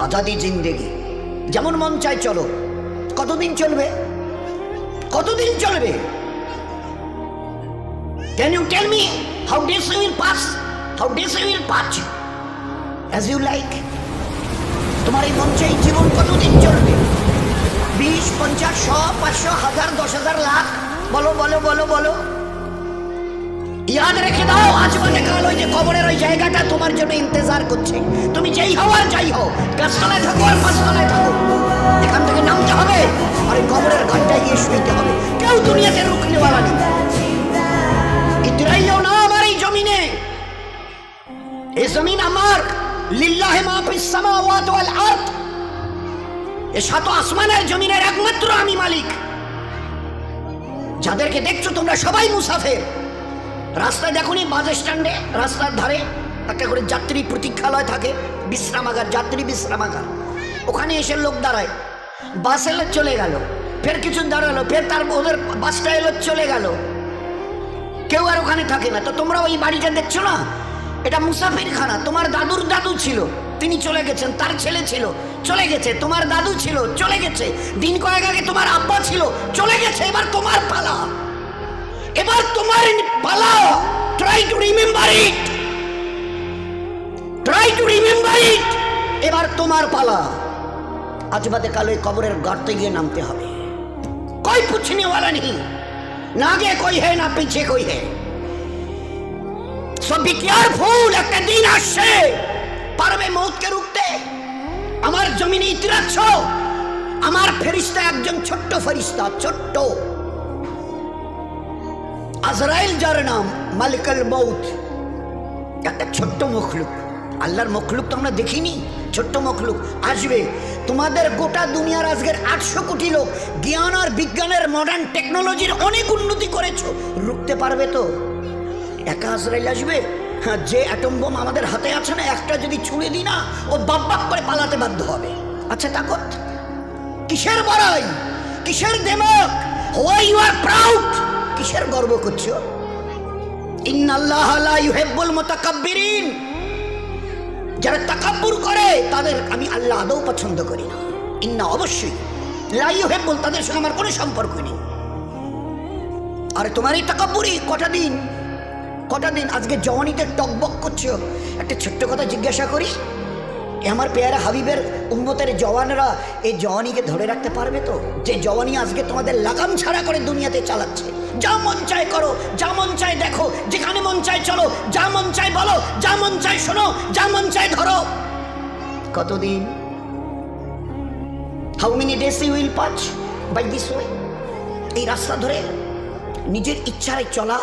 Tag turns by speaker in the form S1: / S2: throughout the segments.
S1: আজাদি জিন্দেগি, যেমন মন চায় চলো। কতদিন চলবে? কতদিন চলবে? Can you tell me how days you will pass? How days you will pass as you like? তোমার এই মন চাই জীবন কতদিন চলবে? 20, 50, 100, 500, 1000, 10,000, লাখ? বলো বলো বলো বলো। ইয়াদ রেখে দাও, আজ মানে কাল ওই যে কবরের ওই জায়গাটা তোমার জন্য ইন্তজার করছে। তুমি যেই হও আর যাই হও, গাছতলায় থাকো আর পাঁচতলায় থাকো, এখান থেকে নামতে হবে আর এই কবরের ঘাটটায় গিয়ে শুইতে হবে। কেউ দুনিয়াতে রুখনেওয়ালা নেই। ইতরাইও না আমার এই জমিনে, এই জমিন আমার। লিল্লাহি মা ফিস সামাওয়াতি ওয়াল আরদ, এই সাত আসমানের জমিনের একমাত্র আমি মালিক। যাদেরকে দেখছো তোমরা সবাই মুসাফির। রাস্তায় দেখুনি বাস স্ট্যান্ডে রাস্তার ধারে একটা করে যাত্রী প্রতীক্ষালয় থাকে, বিশ্রামাগার, যাত্রী বিশ্রামাগার। ওখানে এসে লোক দাঁড়ায়, বাস এলো চলে গেল, ফের কিছু দাঁড়ালো, ফের তার ওদের বাসটা এলো চলে গেল, কেউ আর ওখানে থাকে না। তো তোমরা ওই বাড়িটা দেখছো না, এটা মুসাফিরখানা। তোমার দাদুর দাদু ছিল, তিনি চলে গেছেন, তার ছেলে ছিল চলে গেছে, তোমার দাদু ছিল চলে গেছে, দিন কয়েক আগে তোমার আব্বা ছিল চলে গেছে। এবার তোমার পালা, এবার তোমার পালা। Try to remember it, try to remember it. এবার তোমার পালা। আজ বাদে কাল ওই কবরের গর্তে গিয়ে নামতে হবে। कोई पूछने वाला नहीं, ना आगे कोई है ना पीछे कोई है। So be careful. একটা দিন আসছে, পারবে মৌতকে রুখতে? আমার জমিনে ইতিরাচ্ছ, আমার ফেরিস্তা একজন ছোট্ট ফেরিস্তা, ছোট্ট আজরাইল, যার নাম মালিকুল মৌত। একটা ছোট্ট মখলুক, আল্লাহর মখলুক তো আমরা দেখিনি, ছোট্ট মখলুক আসবে। তোমাদের গোটা দুনিয়ার আজকের 800 কোটি লোক জ্ঞান আর বিজ্ঞানের মডার্ন টেকনোলজির অনেক উন্নতি করেছো, রুখতে পারবে তো? একা আজরাইল আসবে? হ্যাঁ, যে অ্যাটম বোম আমাদের হাতে আছে না, একটা যদি ছুঁড়ে দিই না, ও বাপ বাপ করে পালাতে বাধ্য হবে। আচ্ছা তাকত কিসের বড়াই, কিসের দেমক? Why you are proud? কিসের গর্ব করছো? ইন্নাল্লাহ লা ইউহিব্বুল মুতাকাব্বিরিন, যারা তাকাব্বুর করে তাদের আমি আল্লাহ আদৌ পছন্দ করি না। ইন্না, অবশ্যই, লা ইউহিব্বুল, তাদের সঙ্গে আমার কোনো সম্পর্ক নেই। আর তোমার এই তাকাব্বুরি কটা দিন আজকে জওয়ানিতে টকবক করছো। একটা ছোট্ট কথা জিজ্ঞাসা করি, আমার পেয়ারা হাবিবের উম্মতের জওয়ানরা এই জওয়ানিকে ধরে রাখতে পারবে তো? যে জওয়ানি আজকে তোমাদের লাগাম ছাড়া করে দুনিয়াতে চালাচ্ছে। যা মন চায় করো, যা মন চায় দেখো, যেখানে মন চায় চলো, যা মন চায় বলো, যা মন চায় শোনো, যা মন চায় ধরো। কতদিন? How many days you will pass by this way? এই রাস্তা ধরে নিজের ইচ্ছায় চলা,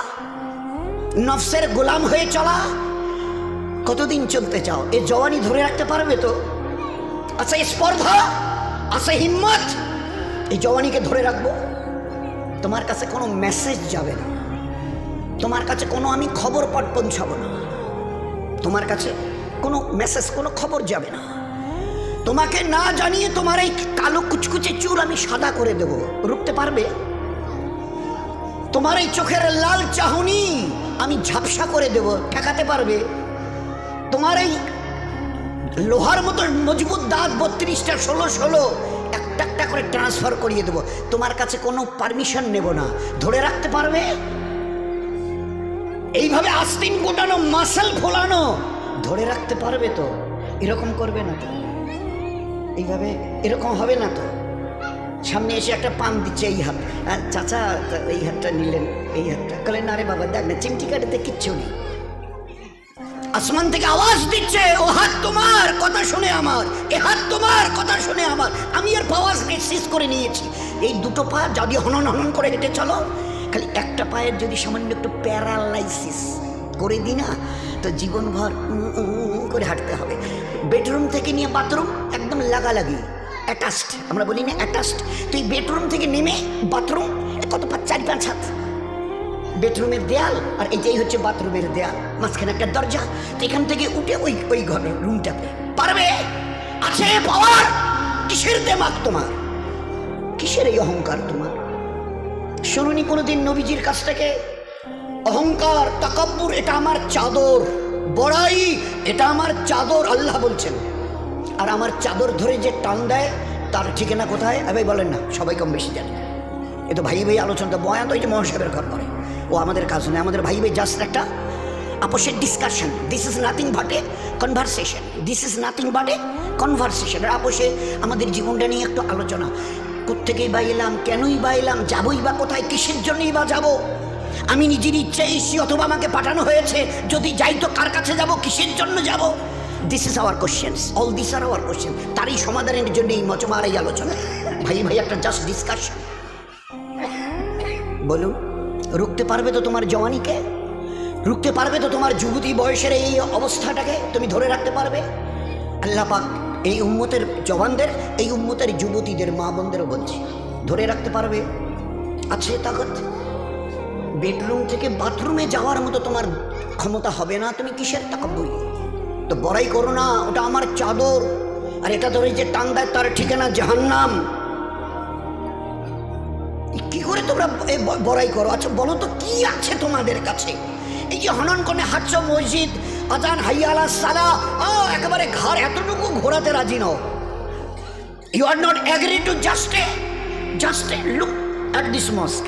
S1: নফসের গোলাম হয়ে চলা, কতদিন চলতে চাও? এই জওয়ানি ধরে রাখতে পারবে তো? আচ্ছা, স্পর্ধা, আচ্ছা হিম্মত, এই জওয়ানিকে ধরে রাখবো? তোমার কাছে কোনো মেসেজ যাবে না, তোমার কাছে কোনো আমি খবর পৌঁছাবো না, তোমার কাছে কোনো মেসেজ, কোনো খবর যাবে না। তোমাকে না জানিয়ে তোমার এই কালো কুচকুচে চুল আমি সাদা করে দেব, রুখতে পারবে? তোমার এই চোখের লাল চাহনি আমি ঝাপসা করে দেব, ঠেকাতে পারবে? তোমার এই লোহার মতো মজবুত দাঁত 32টা 16 একটা একটা করে ট্রান্সফার করিয়ে দেব, তোমার কাছে কোনো পারমিশন নেব না, ধরে রাখতে পারবে? এইভাবে আস্তিন গোটানো, মাসেল ফোলানো, ধরে রাখতে পারবে তো? এরকম করবে না তো? এইভাবে এরকম হবে না তো? সামনে এসে একটা পান দিচ্ছে, এই হাত, চাচা এই হাতটা নিলেন, এই হাতটা বলেন, আরে বাবা দেখ না, চিমটি কাটাতে কিচ্ছু নেই। আসমান থেকে আওয়াজ দিচ্ছে, ও হাত তোমার কথা শুনে আমার, এ হাত তোমার কথা শুনে আমার। আমি এর পাওয়ার সিজ করে নিয়েছি। এই দুটো পা যদি হনন হনন করে হেঁটে চলো, খালি একটা পায়ের যদি সামান্য একটু প্যারালাইসিস করে দিই না, তো জীবনভর করে হাঁটতে হবে। বেডরুম থেকে নিয়ে বাথরুম একদম লাগালাগি, অ্যাটাচড, আমরা বলি না অ্যাটাচড। তো এই বেডরুম থেকে নেমে বাথরুম কত 4-5 হাত, বেডরুমের দেয়াল আর এইটাই হচ্ছে বাথরুমের দেয়াল, মাঝখানে একটা দরজা। তো এখান থেকে উঠে ওই ঘরে রুমটাতে পারবে? আছে পাওয়ার? কিসের দেমাগ তোমার? কিসের এই অহংকার তোমার? শুনুনি কোনোদিন নবীজির কাছ থেকে অহংকার, তাকাব্বুর এটা আমার চাদর, বড়াই এটা আমার চাদর, আল্লাহ বলছেন। আর আমার চাদর ধরে যে টান দেয় তার ঠিকানা কোথায়? ভাই বলেন না, সবাই কম বেশি জানে। এ তো ভাই ভাই আলোচনা, বয়ান তো এই যে মহাসাহেবের ঘর করে, ও আমাদের কাজ নয়। আমাদের ভাই ভাই জাস্ট একটা আপোষের discussion. This is nothing but a conversation, this is nothing but a conversation. আপোষে আমাদের জীবনটা নিয়ে একটু আলোচনা। কোত্থেকেই বা এলাম, কেনই বা এলাম, যাবই বা কোথায়, কিসের জন্যই বা যাব? আমি নিজের ইচ্ছে এসেছি অথবা আমাকে পাঠানো হয়েছে? যদি যাই তো কার কাছে যাব, কিসের জন্য যাব? This is our questions, all this are our question. তারই সমাধানের জন্য এই মজমার এই আলোচনা। ভাই ভাই একটা জাস্ট ডিসকাশন। বলুন, রুখতে পারবে তো তোমার জওয়ানিকে? রুখতে পারবে তো তোমার যুবতী বয়সের এই অবস্থাটাকে? তুমি ধরে রাখতে পারবে? আল্লাহ পাক এই উম্মতের জওয়ানদের, এই উম্মতের যুবতীদের, মা বোনদেরও বলছি, ধরে রাখতে পারবে? আছে তাকত? বেডরুম থেকে বাথরুমে যাওয়ার মতো তোমার ক্ষমতা হবে না, তুমি কিসের তাকাব্বুর? তো বড়াই করো না, ওটা আমার চাদর, আর এটা ধরে যে টান দেয় তার ঠিকানা জাহান্নাম। কি করে তোমরা বড়াই করো? আচ্ছা বলো তো, কি আছে তোমাদের কাছে? এই যে হনন করে হাঁটছ, মসজিদ, আজান, হাইয়া আলা সালাহ, একেবারে ঘর এতটুকু ঘোরাতে রাজি নও। You are not agree to just a look at this mosque.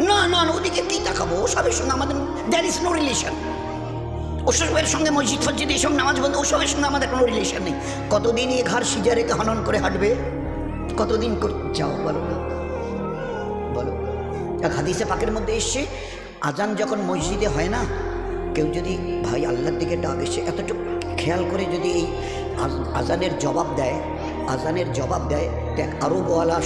S1: না না, ওদিকে কি তাকাবো? ওসবের সঙ্গে আমাদের দ্যার ইজ নো রিলেশন। ওসবের সঙ্গে মসজিদ ফসজিদ এইসব নামাজ বন্ধ, ওসবের সঙ্গে আমাদের কোনো রিলেশন নেই। কতদিন এই ঘর সিজা রেখে হনন করে হাঁটবে? কতদিন যাও বলো না, বলো। এক হাদিসে পাকের মধ্যে এসছে, আজান যখন মসজিদে হয় না, কেউ যদি ভাই আল্লাহর দিকে ডাক এসে এতটুকু খেয়াল করে যদি এই আজানের জবাব দেয়, আজানের জবাব দেয়, এক আরবওয়ালা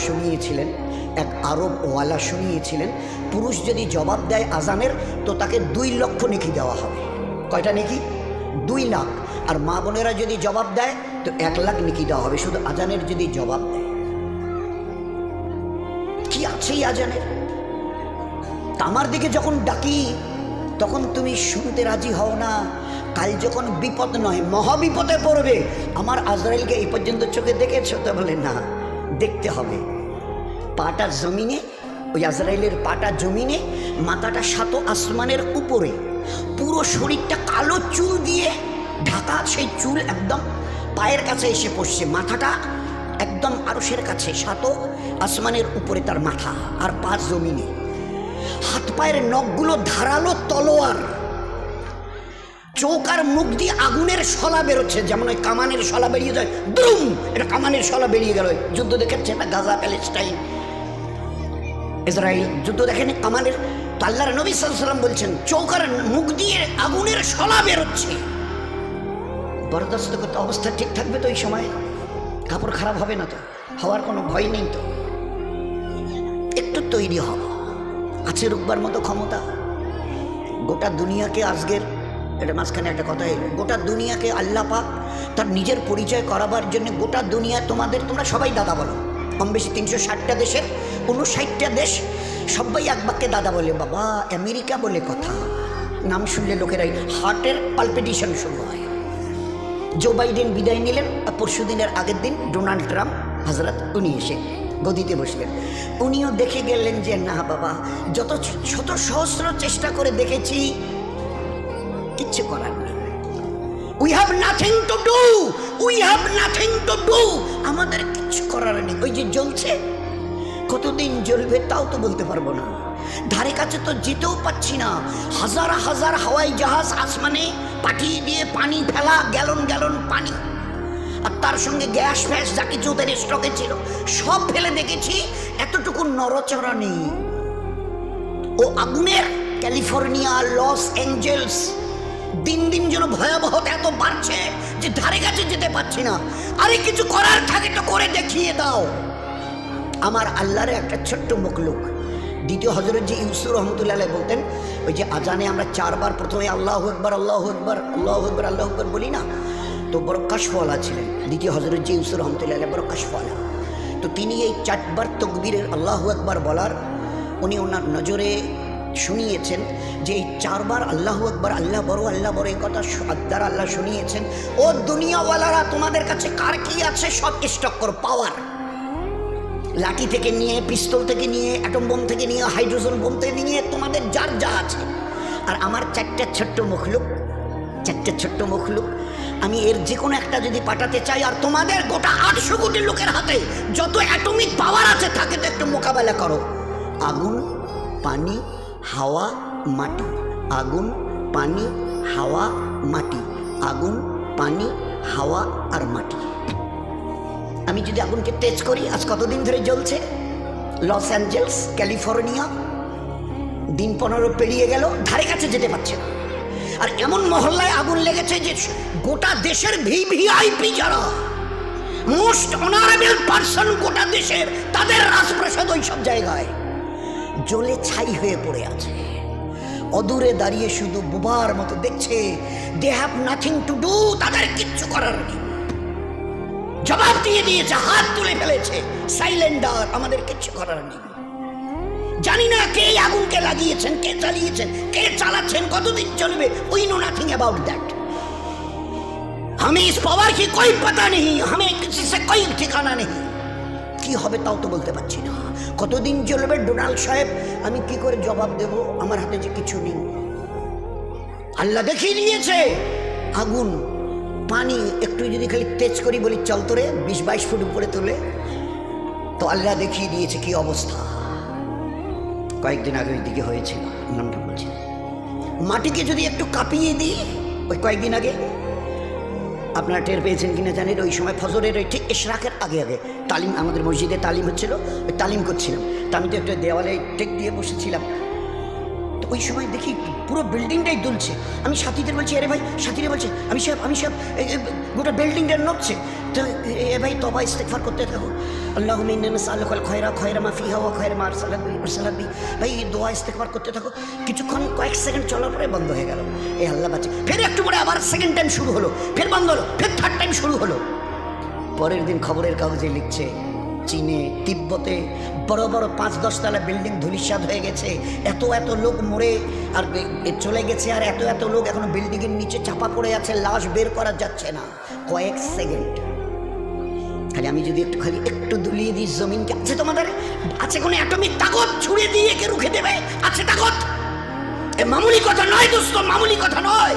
S1: শুনিয়েছিলেন, পুরুষ যদি জবাব দেয় আজানের, তো তাকে 2 লক্ষ নেকি দেওয়া হবে। কয়টা নেকি? 2 লাখ। আর মা বোনেরা যদি জবাব দেয় তো 1 লাখ নেকি দেওয়া হবে, শুধু আজানের যদি জবাব দেয়। কি আছে এই আজানের? আমার দিকে যখন ডাকি তখন তুমি শুনতে রাজি হও না। কাল যখন বিপদ নয় মহাবিপদে পড়বে, আমার আজরাইলকে এই পর্যন্ত চোখে দেখেছো? তো বলে না, দেখতে হবে। পাটা জমিনে, ওই আজরাইলের পাটা জমিনে, মাথাটা 7 আসমানের উপরে, পুরো শরীরটা কালো চুল দিয়ে ঢাকা, সেই চুল একদম পায়ের কাছে এসে পড়ছে, মাথাটা একদম আরশের কাছে, 7 আসমানের উপরে তার মাথা, আর পা জমিনে। হাত পায়ের নখগুলো ধারালো তলোয়ার, চোখ আর মুখ দিয়ে আগুনের শলা বেরোচ্ছে, যেমন ওই কামানের শলা বেরিয়ে যায়, দ্রুম, এটা কামানের শলা বেরিয়ে গেল। যুদ্ধ দেখেছে না, গাজা, প্যালেস্টাইন, ইসরায়েল যুদ্ধ দেখেন কামানের। তো আল্লাহর নবী সাল্লাল্লাহু আলাইহি ওয়াসাল্লাম বলছেন, চোখ আর মুখ দিয়ে আগুনের শলা বেরোচ্ছে। বরদাস্ত করতে অবস্থা ঠিক থাকবে তো? এই সময় কাপড় খারাপ হবে না তো? হওয়ার কোনো ভয় নেই তো? একটু তৈরি হও, আছে রুকবার মতো ক্ষমতা। গোটা দুনিয়াকে আজকের, এটা মাঝখানে একটা কথা এলো, গোটা দুনিয়াকে আল্লাহ পাক তার নিজের পরিচয় করাবার জন্য, গোটা দুনিয়া তোমরা সবাই দাদা বলো, কম বেশি 360টা দেশের 59টা দেশ, সবাই এক বাক্যে দাদা বলে। বাবা, আমেরিকা বলে কথা, নাম শুনলে লোকেরাই হার্টের পালপিটেশন শুরু হয়। জো বাইডেন বিদায় নিলেন, পরশু দিনের আগের দিন ডোনাল্ড ট্রাম্প হজরত উনি এসে গদিতে বসলেন। উনিও দেখে গেলেন যে না বাবা, যত শত সহস্র চেষ্টা করে দেখেছি, কিচ্ছু করার নেই। We have nothing to do, we have nothing to do, আমাদের কিচ্ছু করার নেই। ওই যে জ্বলছে, কতদিন জ্বলবে তাও তো বলতে পারবো না, ধারে কাছে তো যেতেও পাচ্ছি না। হাজার হাজার হাওয়াই জাহাজ আসমানে পাঠিয়ে দিয়ে পানি ফেলা, গ্যালন গ্যালন পানি, আর তার সঙ্গে গ্যাস ফ্যাস যা কিছু ওদের স্টকে ছিল সব ফেলে দেখেছি, এতটুকু নড়চড়া নেই। ও আগুনের ক্যালিফোর্নিয়া, লস অ্যাঞ্জেলস, দিন দিন যেন ভয়াবহতা এত বাড়ছে যে ধারে কাছে যেতে পারছি না। আরে কিছু করার থাকে তো করে দেখিয়ে দাও। আমার আল্লাহর একটা ছোট্ট মুখলুক, দ্বিতীয় হজরত যে ইউসুফ রহমতুল্লাহ আলাইহি বলতেন, ওই যে আজানে আমরা 4 বার প্রথমে আল্লাহু আকবার, আল্লাহু আকবার, আল্লাহু আকবার, আল্লাহু আকবার বলি না, তো বড় কাশফওয়ালা ছিলেন দ্বিতীয় হজরত যে ইউসুফ রহমতুল্লাহ আলাইহি, বড় কাশফওয়ালা। তো তিনি এই 4 বার তকবীরের আল্লাহু আকবার বলার, উনি ওনার নজরে শুনিয়েছেন যে এই 4 বার আল্লাহু আকবার, আল্লাহ বড়, আল্লাহ বড়, এই কথা দ্বারা আল্লাহ শুনিয়েছেন, ও দুনিয়াওয়ালারা তোমাদের কাছে কার কি আছে সব স্টক করো, পাওয়ার, লাঠি থেকে নিয়ে, পিস্তল থেকে নিয়ে, অ্যাটম বোম থেকে নিয়ে, হাইড্রোজেন বোম থেকে নিয়ে, তোমাদের যার যা আছে। আর আমার 4টা ছোট্ট মুখলুক, 4টা ছোট্ট মুখলুক আমি এর যে কোনো একটা যদি পাঠাতে চাই, আর তোমাদের গোটা 800 কোটি লোকের হাতে যত অ্যাটমিক পাওয়ার আছে থাকে, তো একটু মোকাবেলা করো। আগুন, পানি, হাওয়া, মাটি। আগুন, পানি, হাওয়া, মাটি। আগুন, পানি, হাওয়া আর মাটি। আমি যদি আগুনকে টেচ করি, আজ কতদিন ধরে জ্বলছে? লস অ্যাঞ্জেলস, ক্যালিফোর্নিয়া, দিন 15 পেরিয়ে গেল, ধারে কাছে যেতে পারছে না। আর এমন মহল্লায় আগুন লেগেছে যে গোটা দেশের ভিভিআইপি যারা মোস্ট অনারেবল পারসন গোটা দেশের, তাদের রাজপ্রাসাদ ওই সব জায়গায় জ্বলে ছাই হয়ে পড়ে আছে। অদূরে দাঁড়িয়ে শুধু বোবার মতো দেখছে। They have nothing to do, তাদের কিচ্ছু করার নেই। জবাব দিয়ে দিয়েছে, হাত তুলে ফেলেছে, সাইলেন্ডার, আমাদের কিচ্ছু করার নেই। জানি না কে আগুনকে লাগিয়েছেন, কে চালিয়েছেন, কে চালাচ্ছেন, কতদিন চলবে, we know nothing about that. हमें इस पावर की कोई पता नहीं, हमें किसी से कोई ठिकाना नहीं। কি হবে তাও তো বলতে পারছি না। কতদিন চলবে ডোনাল্ড সাহেব, আমি কি করে জবাব দেব? আমার হাতে যে কিছু নেই। আল্লাহ দেখিয়ে দিয়েছে আগুন, পানি একটু যদি খালি তেজ করি, বলি চল তোরে 20-22 ফুট উপরে তোলে, তো আল্লাহ দেখিয়ে দিয়েছে কি অবস্থা। কয়েকদিন আগে ওই দিকে হয়েছিল, নামটা বলছি। মাটিকে যদি একটু কাঁপিয়ে দিই, ওই কয়েকদিন আগে আপনারা টের পেয়েছেন কিনা জানি, ওই সময় ফজরের ওই ঠিক ইশরাকের আগে আগে তালিম, আমাদের মসজিদে তালিম হচ্ছিল, ওই তালিম করছিলাম। তা আমি তো একটা দেওয়ালে টেক দিয়ে বসেছিলাম, তো ওই সময় দেখি পুরো বিল্ডিংটাই দুলছে। আমি সাথীদের বলছি, আরে ভাই, সাথীরা বলছে আমি সব গোটা বিল্ডিংটা নড়ছে। তো এ ভাই তবা ইস্তেগফার করতে থাকো, আল্লাহুম্মা ইন্না নাসআলুকাল খায়রা মা ফিহা ওয়া খায়রা মা আরসালাক বি। ভাই দোয়া ইস্তেগফার করতে থাকো। কিছুক্ষণ কয়েক সেকেন্ড চলার পরে বন্ধ হয়ে গেল। এই আল্লাহ বাঁচে। ফের একটু পরে আবার সেকেন্ড টাইম শুরু হলো, ফের বন্ধ হলো, ফের থার্ড টাইম শুরু হলো। পরের দিন খবরের কাগজে লিখছে, চীনে, তিব্বতে বড় বড় 5-10 তলা বিল্ডিং ধূলিসাৎ হয়ে গেছে, এত লোক মরে আর চলে গেছে, আর এত লোক এখনো বিল্ডিংয়ের নিচে চাপা পড়ে আছে, লাশ বের করা যাচ্ছে না। কয়েক সেকেন্ড খালি আমি যদি একটু দুলিয়ে দিই জমিনকে, আছে তোমাদের, আছে কোনো অ্যাটমিক তাকত ছুড়ে দিয়ে কে রুখে দেবে? আছে তাকত? এ মামুলি কথা নয় দোস্ত, মামুলি কথা নয়।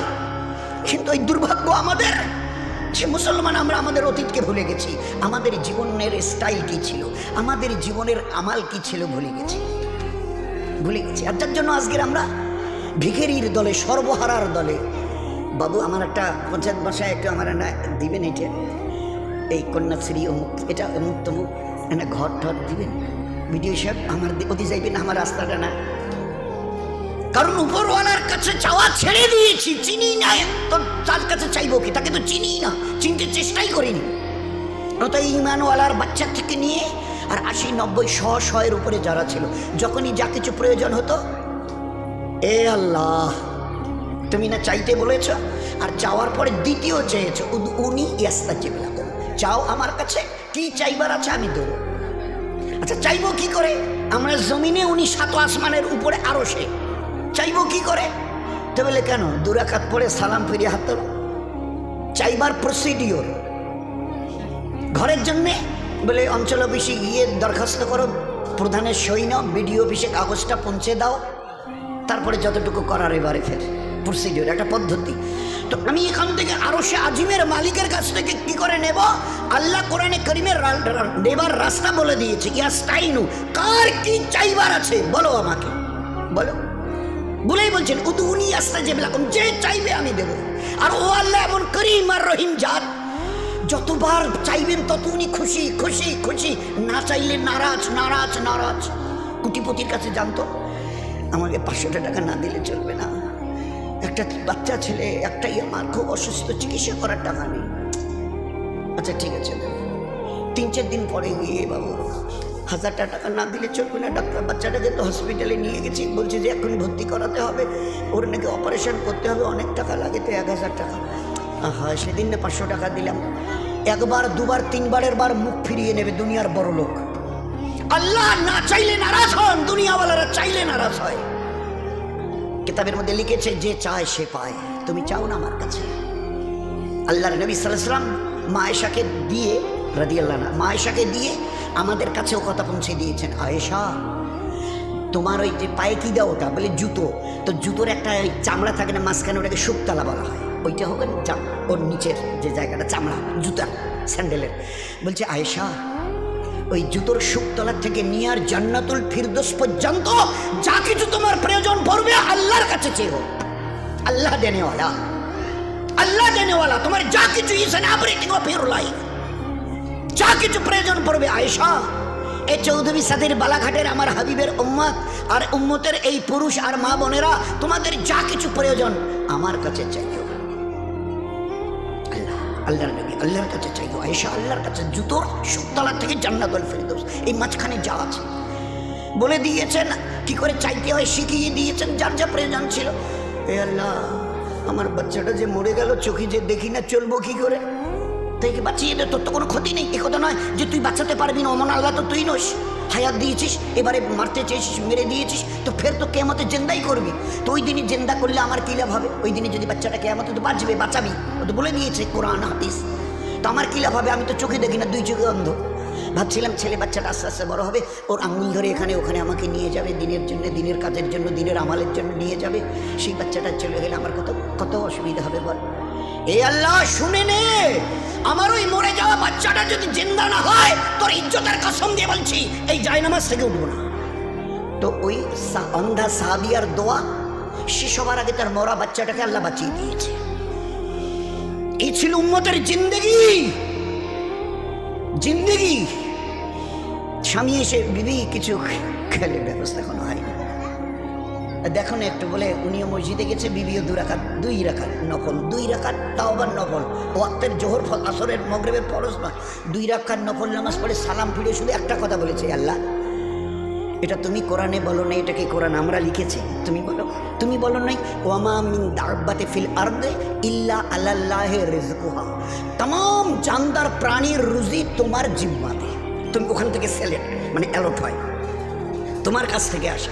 S1: কিন্তু এই দুর্ভাগ্য আমাদের যে মুসলমান, আমরা আমাদের অতীতকে ভুলে গেছি। আমাদের জীবনের স্টাইল কি ছিল, আমাদের জীবনের আমাল কি ছিল ভুলে গেছি। আর যার জন্য আজকের আমরা ভিখারির দলে, সর্বহারার দলে। বাবু আমার একটা পঞ্চায়েত বাসায় একটু আমার না দিবেন, এটা এই কন্যাশ্রী অমুক, এটা অমুক তমুক, একটা ঘর ঠর দিবেন, ভিডিও সাহেব আমার ওদি যাইবেন, আমার রাস্তাটা না। কারণ উপরওয়ালার কাছে চাওয়া ছেড়ে দিয়েছি, চিনি না তো তার কাছে চাইবো কি? তাকে তো চিনি না, চিনতে চেষ্টাই করিনি। তো ইমানওয়ালার বাচ্চা থেকে নিয়ে আর 80-90-100-100-এর উপরে যারা ছিল, যখনই যা কিছু প্রয়োজন হতো, এ আল্লাহ তুমি না চাইতে বলেছ, আর চাওয়ার পরে দ্বিতীয় চেয়েছ, উনি ইয়াস্তাজিব লাকুম, চাও আমার কাছে, কি চাইবার আছে আমি দেবো। আচ্ছা চাইবো কি করে? আমরা জমিনে, উনি 7 আসমানের উপরে, আরো সে চাইবো কি করে? তো বলে কেন 2 রাকাত পড়ে সালাম ফিরিয়ে হাত তোলো। চাইবার প্রসিডিওর, ঘরের জন্যে বলে অঞ্চল অফিসে গিয়ে দরখাস্ত করো, প্রধানের সই নাও, বিডিও অফিসে কাগজটা পৌঁছে দাও, তারপরে যতটুকু করার এবারে ফের প্রসিডিওর, একটা পদ্ধতি। তো আমি এখান থেকে আরো সে আজিমের মালিকের কাছ থেকে কি করে নেব? আল্লাহ কোরআনে কারীমের নেবার রাস্তা বলে দিয়েছে। ইয়াস্তাইনু, কার কি চাইবার আছে বলো আমাকে, বলো। বলেই বলছেন উদউনি আস্তাজিব লাকুম, যে চাইবে আমি দেব। আর ও আল্লাহ এমন করিম আর রহিম জাত, যতবার চাইবেন তত উনি খুশি খুশি খুশি, না চাইলে নারাজ নারাজ নারাজ। কোটিপতির কাছে জানতো আমাকে 500 টাকা না দিলে চলবে না, একটা বাচ্চা ছেলে একটাই আমার, খুব অসুস্থ, চিকিৎসা করার টাকা নেই। আচ্ছা ঠিক আছে, 3-4 দিন পরে গিয়ে বাবু 1000 টাকা না দিলে চলবে না, ডাক্তার বাচ্চাটাকে তো হসপিটালে নিয়ে গেছি, বলছে যে এখন ভর্তি করাতে হবে, ওর নাকি অপারেশন করতে হবে, অনেক টাকা লাগে, তো 1000 টাকা। হ্যাঁ সেদিন না 500 টাকা দিলাম। 1 বার 2 বার 3 বারের বার মুখ ফিরিয়ে নেবে দুনিয়ার বড় লোক। আল্লাহ না চাইলে নারাজ হন, দুনিয়াওয়ালারা চাইলে নারাজ হয়। কিতাবের মধ্যে লিখেছে যে চায় সে পায়। তুমি চাও না আমার কাছে? আল্লাহর নবী সাল্লাল্লাহু আলাইহি ওয়াসাল্লাম মা আয়েশাকে দিয়ে, রাদিয়াল্লাহু আনহা, মা আয়েশাকে দিয়ে আমাদের কাছেও কথা পৌঁছে দিয়েছেন। আয়েশা তোমার ওই যে পায়ে কি দাও? ওটা বলে জুতো। তো জুতোর একটা চামড়া থাকে না মাঝখানে, ওটাকে শুকতালা বলা হয়। ওইটা হোক ওর নিচের যে জায়গাটা চামড়া জুতা স্যান্ডেলের, বলছে আয়েশা ওই জুতোর শুকতলার থেকে নিয়ে আর জান্নাতুল ফিরদৌস পর্যন্ত যা কিছু তোমার প্রয়োজন পড়বে আল্লাহর কাছে চেয়েও, আল্লাহ দেনেওয়ালা, আল্লাহ দেনেওয়ালা। তোমার যা কিছু is an everything of your life, যা কিছু প্রয়োজন পড়বে আয়েশা, এই চৌধুরী সাদের বালাঘাটের আমার হাবিবের উম্মত আর উম্মতের এই পুরুষ আর মা বোনেরা, তোমাদের যা কিছু প্রয়োজন আমার কাছে চাইও। আল্লাহ, আল্লাহর নবী আল্লাহর কাছে চাইও, আয়েশা আল্লাহর কাছে, জুতোর শুকতলা থেকে জান্নাতুল ফিরদৌস এই মাঝখানে যা আছে বলে দিয়েছেন, কি করে চাইতে হয় শিখিয়ে দিয়েছেন, যার যা প্রয়োজন ছিল। এ আল্লাহ, আমার বাচ্চাটা যে মরে গেল, চোখে যে দেখি না, চলবো কি করে? তাই কি বাঁচিয়ে দে, তোর তো কোনো ক্ষতি নেই। এ কথা নয় যে তুই বাঁচাতে পারবি না, অমন আল্লাহ তো তুই নস। হায়াত দিয়েছিস, এবারে মারতে চেয়েছিস, মেরে দিয়েছিস, তো ফের তো কেয়ামতে জেন্দাই করবি। তো ওই দিনই জেন্দা করলে আমার কী লাভ হবে? ওই দিনে যদি বাচ্চাটা কেয়ামতে তো বাঁচবে, বাঁচাবি, ও তো বলে দিয়েছে কোরআন হাদিস। তো আমার কী লাভ হবে? আমি তো চোখে দেখি না, দুই চোখে অন্ধ। ভাবছিলাম ছেলে বাচ্চাটা আস্তে আস্তে বড় হবে, ওর আঙুল ধরে এখানে ওখানে আমাকে নিয়ে যাবে, দিনের জন্য, দিনের কাজের জন্য, দিনের আমালের জন্য নিয়ে যাবে। সেই বাচ্চাটা চলে গেলে আমার কত কত অসুবিধা হবে বল। এ আল্লাহ, শুনে নে, আমার ওই মরে যাওয়া বাচ্চাটা যদি জিন্দা না হয়, তোর ইজ্জতের কসম দিয়ে বলছি এই জায়নামাজ থেকে উঠবো না। তো ওই অন্ধা সাহাবিয়ার দোয়া, সে সবার আগে তার মরা বাচ্চাটাকে আল্লাহ বাঁচিয়ে দিয়েছে। এই ছিল উম্মতের জিন্দেগি। জিন্দেগি স্বামী এসে বিবি কিছু খেলে, ব্যবস্থা এখনো হয়নি, দেখো না একটু বলে। উনিও মসজিদে গেছে, বিবিও দুই রাকাত নফল, 2 রাকাত, তাও আবার নফল, ওয়াক্তের জোহর আসরের মগরিবের ফরজ নয়, 2 রাকাত নফল নামাজ পড়ে সালাম ফিরে শুধু একটা কথা বলেছে, আল্লাহ এটা তুমি কোরআনে বলো না, এটাকে কোরআন আমরা লিখেছি, তুমি বলো। তুমি বলো নাই ওয়ামা মিন দাব্বাতি ফিল আরদি ইল্লা আলাল্লাহি রিজকুহা, तमाम জানদার প্রাণীর রুজি তোমার জিম্মাতে। তুমি ওখান থেকে সিলেক্ট মানে অ্যালট হয়, তোমার কাছ থেকে আসে।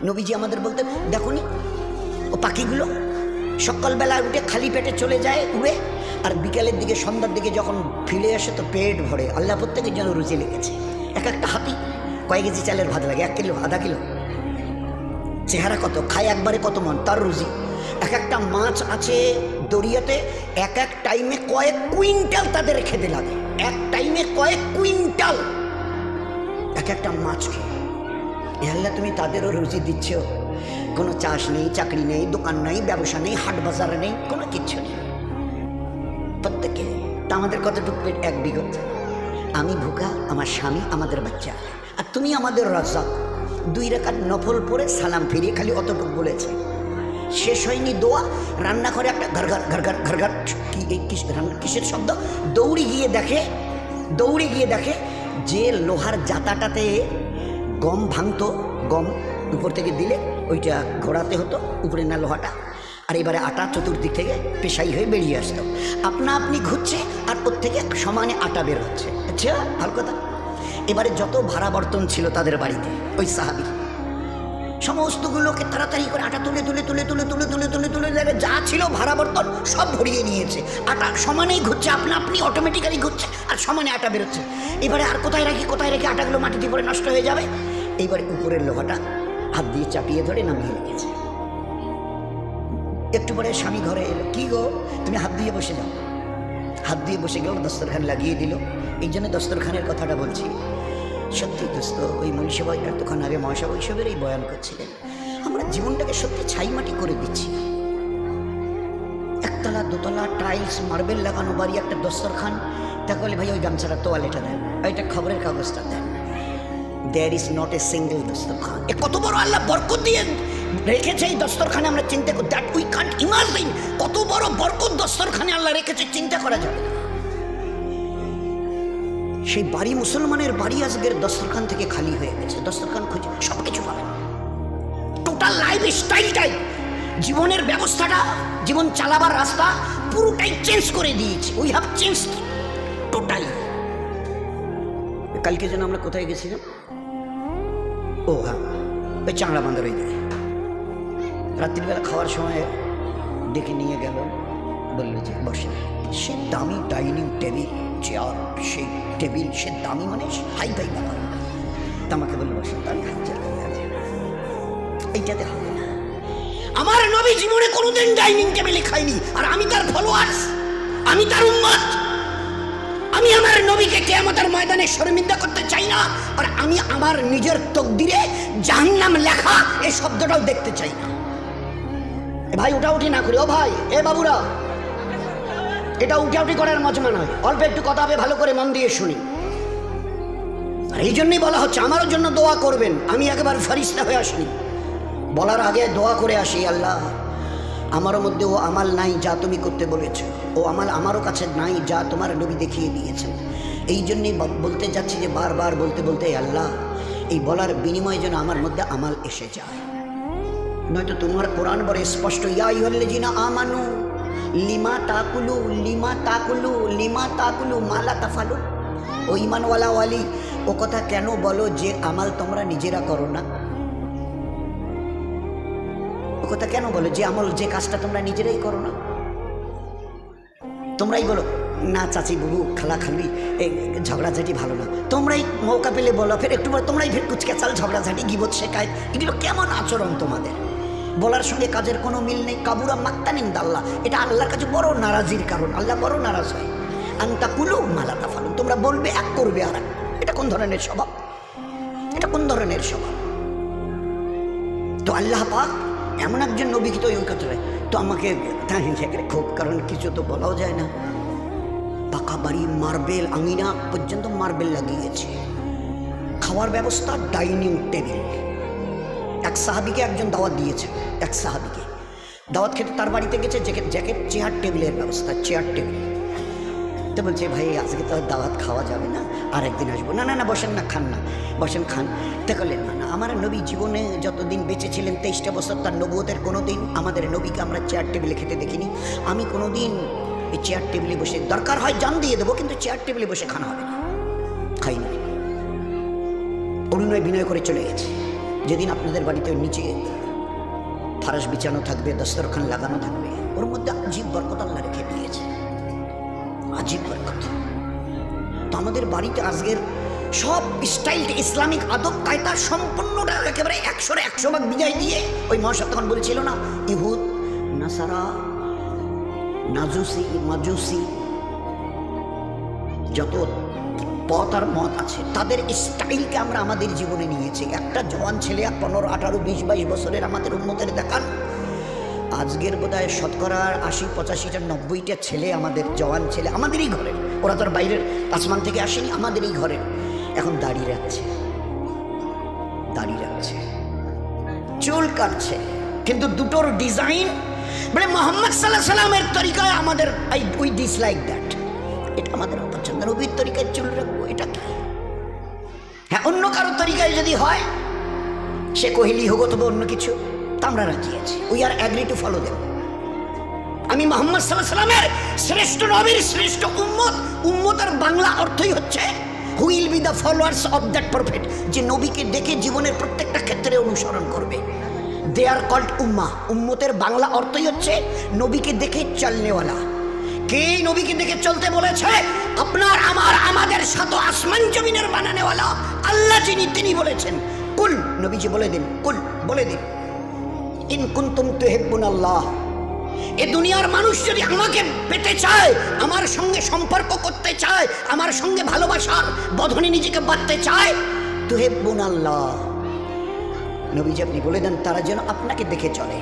S1: নবীজি আমাদের বলতেন, দেখো নি ও পাখিগুলো সকালবেলায় উঠে খালি পেটে চলে যায় উড়ে, আর বিকালের দিকে সন্ধ্যার দিকে যখন ফিরে আসে তো পেট ভরে। আল্লাহ প্রত্যেকের জন্য রুজি লেগেছে। এক একটা হাতি কয়েক কেজি চালের ভাত লাগে, 1 কিলো, আধা কিলো, চেহারা কত, খায় একবারে কত মন, তার রুজি। এক একটা মাছ আছে দরিয়াতে, এক এক টাইমে কয়েক কুইন্টাল তাদের খেতে লাগে, এক টাইমে কয়েক কুইন্টাল এক একটা মাছ খেয়ে। আল্লাহ তুমি তাদেরও রুজি দিচ্ছ, কোনো চাষ নেই, চাকরি নেই, দোকান নেই, ব্যবসা নেই, হাট বাজার নেই, কোনো কিচ্ছু নেই প্রত্যেকে। তা আমাদের কতটুকু পেট? 1 বিঘত। আমি ভুকা, আমার স্বামী, আমাদের বাচ্চা, আর তুমি আমাদের রাজ্জাক। 2 রাকাত নফল পড়ে সালাম ফিরিয়ে খালি অতটুকু বলেছে, শেষ হয়নি দোয়া। রান্না করে একটা ঘর ঘর ঘর ঘর ঘর ঘর, কিসের শব্দ? দৌড়ে গিয়ে দেখে যে লোহার জাতাটাতে গম ভাঙতো, গম উপর থেকে দিলে ওইটা ঘোরাতে হতো, উপরে না লোহাটা, আর এবারে আটা চতুর্দিক থেকে পেশাই হয়ে বেরিয়ে আসতো। আপনি ঘুরছে আর ওর থেকে সমানে আটা বের হচ্ছে। আচ্ছা, ভালো কথা। এবারে যত ভাড়া বর্তন ছিল তাদের বাড়িতে, ওই সাহাবী সমস্তগুলোকে তাড়াতাড়ি করে আটা তুলে যা ছিল ভাড়া বর্তন সব ভরিয়ে নিয়েছে। আটা সমানেই ঘুরছে, আপনি অটোমেটিক্যালি ঘুরছে আর সমানে আটা বেরোচ্ছে। এবারে আর কোথায় রাখি আটাগুলো মাটিতে পড়ে নষ্ট হয়ে যাবে। এইবারে উপরের লোহাটা হাত দিয়ে চাপিয়ে ধরে নামিয়ে রেখেছে। একটু পরে স্বামী ঘরে এলো, কি গো তুমি হাত দিয়ে বসে যাও। হাত দিয়ে বসে গেল, দস্তরখান লাগিয়ে দিল। এই জন্য দস্তরখানের কথাটা বলছি। সত্যি দোস্ত, ওই মনীষা ভাই এতক্ষণ আগে মহাশা বৈশবের এই বয়ান করছিলেন, আমরা জীবনটাকে সত্যি ছাইমাটি করে দিচ্ছি। 1 তলা 2 তলা টাইলস মার্বেল লাগানো বাড়ি, একটা দস্তরখান, তাকে বলে ভাই ওই গামছাটা তোয়ালেটা দেন, ওইটা খবরের কাগজটা দেন। There is not a single দস্তরখান। এ কত বড় আল্লাহ বরকত দিয়ে রেখেছে এই দস্তরখানে, আমরা চিন্তা করি, দ্যাট উই কান্ট ইমাজিন। কত বড় বরকত দস্তরখানে আল্লাহ রেখেছে, চিন্তা করা যাবে না। সেই বাড়ি, মুসলমানের বাড়ি আজকের দস্তরখান থেকে খালি হয়ে গেছে। দস্তরখান খুঁজে সব কিছু পাবেন, টোটাল লাইফ স্টাইলটাই, জীবনের ব্যবস্থাটা, জীবন চালাবার রাস্তা পুরোটাই চেঞ্জ করে দিয়েছে। We have change totally. কালকে যেন আমরা কোথায় গেছিলাম? ও হ্যাঁ, ওই চাংড়া বান্দার ওই দিকে রাত্রিবেলা খাওয়ার সময় ডেকে নিয়ে গেল, বললো যে বসে। সে দামি ডাইনিং টেবিল, চেয়ার, সেই টেবিল, সে দামি মানে হাই ফাই ব্যাপার। তা আমাকে বললো বসে, তার হাত চালিয়ে আছে, এইটাতে হবে না। আমার নবী জীবনে কোনোদিন ডাইনিং টেবিলে খাইনি, আর আমি তার ফলোয়ার্স, আমি তার উম্মত। আমি আমার নবীকে কিয়ামতের ময়দানে শর্মিন্দা করতে চাই না, আর আমি আমার নিজের তকদিরে জাহান্নাম লেখা এই শব্দটাও দেখতে চাই না। ভাই উঠাউঠি না করি, ও ভাই, এ বাবুরা, এটা উঠাউঠি করার মজমা নয়। অল্প একটু কথা হবে, ভালো করে মন দিয়ে শুনি। আর এই জন্যই বলা হচ্ছে আমারও জন্য দোয়া করবেন। আমি একেবারে ফেরেশতা হয়ে আসিনি, বলার আগে দোয়া করে আসি, আল্লাহ আমার মধ্যে ও আমাল নাই যা তুমি করতে বলেছো, ও আমাল আমারও কাছে নাই যা তোমার নবী দেখিয়ে দিয়েছেন। এই জন্যই বলতে যাচ্ছি যে বারবার বলতে বলতে আল্লাহ এই বলার বিনিময়ে যেন আমার মধ্যে আমাল এসে যায়। নয়তো তোমার কোরআন বড় স্পষ্ট, ইয়া আইয়ুহাল্লাযীনা আমানু লিমা তাকুলু লিমা তাকুলু লিমা তাকুলু মালা তাফালু। ও ঈমানওয়ালা ওয়ালি, ও কথা কেন বলো যে আমাল তোমরা নিজেরা করো না? ও কথা কেন বলো যে আমল, যে কাজটা তোমরা নিজেরাই করো না? তোমরাই বলো না চাচি বুবু খালা খালি এই ঝগড়াঝাটি ভালো না, তোমরাই মৌকা পেলে বলো, ফের একটু বলো তোমরাই ফের কুচকেচাল ঝগড়াঝাটি গিবত শেখায়। এগুলো কেমন আচরণ তোমাদের? বলার সঙ্গে কাজের কোনো মিল নেই। কাবুরা মাক্তানিন দাল্লাহ, এটা আল্লাহর কাছে বড় নারাজির কারণ। আল্লাহ বড় নারাজ হয়। আন্তা কুলু মালা তাফালুন, তোমরা বলবে এক করবে আর এক। এটা কোন ধরনের স্বভাব? এটা কোন ধরনের স্বভাব? তো আল্লাহ পাক এমন একজন নবীকে তো ওই কথা তো আমাকে খুব, কারণ কিছু তো বলাও যায় না। পাকা বাড়ি, মার্বেল, আঙিনা পর্যন্ত মার্বেল লাগিয়েছে। খাওয়ার ব্যবস্থা, ডাইনিং টেবিল। এক সাহাবিকে একজন দাওয়াত দিয়েছে, এক সাহাবিকে দাওয়াত খেতে তার বাড়িতে গেছে, জ্যাকেট চেয়ার টেবিলের ব্যবস্থা, চেয়ার টেবিল। তো বলছে ভাই আজকে তো দাওয়াত খাওয়া যাবে না, আর একদিন আসবো। না না না বসেন না, খান না, বসেন খান। দেখলেন না না, আমার নবী জীবনে যতদিন বেঁচে ছিলেন 23টা বছর, তার নবুয়তের কোনো দিন আমাদের নবীকে আমরা চেয়ার টেবিলে খেতে দেখিনি। আমি কোনো দিন এই চেয়ার টেবিলে বসে, দরকার হয় জান দিয়ে দেবো, কিন্তু চেয়ার টেবিলে বসে খানা হবে না, খাই না। অরুণয় বিনয় করে চলে গেছে। যেদিন আপনাদের বাড়িতে নিচে ফারাস বিছানো থাকবে, দস্তরখান লাগানো থাকবে, ওর মধ্যে আজীব বরকত আল্লাহ রেখে দিয়েছে, আজীব বরকত। তো আমাদের বাড়িতে আজকের সব স্টাইলটা, ইসলামিক আদব কায়দা সম্পূর্ণটা একেবারে 100% বিদায় দিয়ে, ওই মহাসব তখন বলেছিল না, ইহুদ নাসারা নাজুসি মাজুসি যত পথ আর মত আছে, তাদের স্টাইলকে আমরা আমাদের জীবনে নিয়েছি। একটা জওয়ান ছেলে 15, 18, 20, 22 বছরের আমাদের উন্মতের দেখান, আজকের বোধহয় শতকরা 80, 85টা 90টা ছেলে আমাদের জওয়ান ছেলে, আমাদেরই ঘরের, ওরা তো আর বাইরের আসমান থেকে আসেনি, আমাদেরই ঘরের, এখন দাড়ি রাখছে, দাড়ি রাখছে, চুল কাটছে, কিন্তু দুটোর ডিজাইন মানে মোহাম্মদ সাল্লাল্লাহু আলাইহি সাল্লামের তরিকায় আমাদের উই ডিসলাইক দ্যাট। এটা আমাদের অপছন্দ। নবীর তরিকায় চুল রাখবো, এটা কি? হ্যাঁ, অন্য কারো তরিকায় যদি হয়, সে কহিলি হোক তবে অন্য কিছু, তা আমরা রাজি আছি। We are agree to follow them. আমি মোহাম্মদ সাল্লাল্লাহু আলাইহি সাল্লামের শ্রেষ্ঠ নবীর শ্রেষ্ঠ উম্মত। উম্মতের বাংলা অর্থই হচ্ছে who will be the followers of that prophet, যে নবীকে দেখে জীবনের প্রত্যেকটা ক্ষেত্রে অনুসরণ করবে। দে আর কল্ড উম্মাহ। উম্মতের বাংলা অর্থই হচ্ছে নবীকে দেখে চলনেওয়ালা। কে নবীকে দেখে চলতে বলেছে? আপনার আমার আমাদের সাত আসমান জমিনের বানানেওয়ালা আল্লাহ যিনি, তিনি বলেছেন কুল, নবীজি বলে দিন, কুল বলে দিন, ইন কুনতুম তুহিব্বুনাল্লাহ। এ দুনিয়ার মানুষ যদি আমাকে পেতে চায়, আমার সঙ্গে সম্পর্ক করতে চায়, আমার সঙ্গে ভালোবাসার বন্ধনে নিজেকে বাঁধতে চায়, তুহিব্বুনাল্লাহ, নবীজি আপনি বলে দেন তারা যেন আপনাকে দেখে চলে।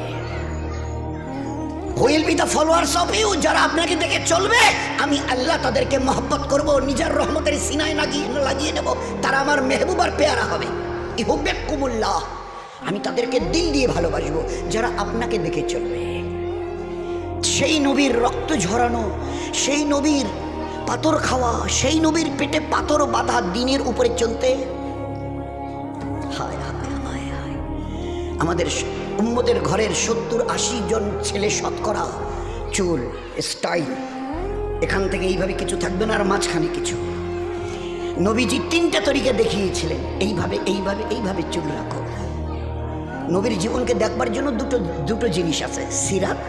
S1: Will be the followers of you, যারা আপনাকে দেখে চলবে, আমি আল্লাহ তাদেরকে মহব্বত করব, নিজের রহমতের সিনায় লাগিয়ে নেব, তারা আমার মেহবুবার পেয়ারা হবে। ইহুব্বিকুমুল্লাহ, আমি তাদেরকে দিল দিয়ে ভালোবাসবো যারা আপনাকে দেখে চলবে। সেই নবীর রক্ত ঝরানো, সেই নবীর পাথর খাওয়া, সেই নবীর পেটে পাথর বাঁধা দিনের উপরে চলতে, হায় হায় হায় হায়, আমাদের উম্মতের ঘরের 70-80 জন ছেলে শতকরা চুল স্টাইল, এখান থেকে এইভাবে কিছু থাকবে না, আর মাঝখানে কিছু। নবীজি 3টা তরিকা দেখিয়েছিলেন, এইভাবে এইভাবে এইভাবে চুল রাখো। নবীর জীবনকে দেখবার জন্য দুটো জিনিস আছে, সিরাত,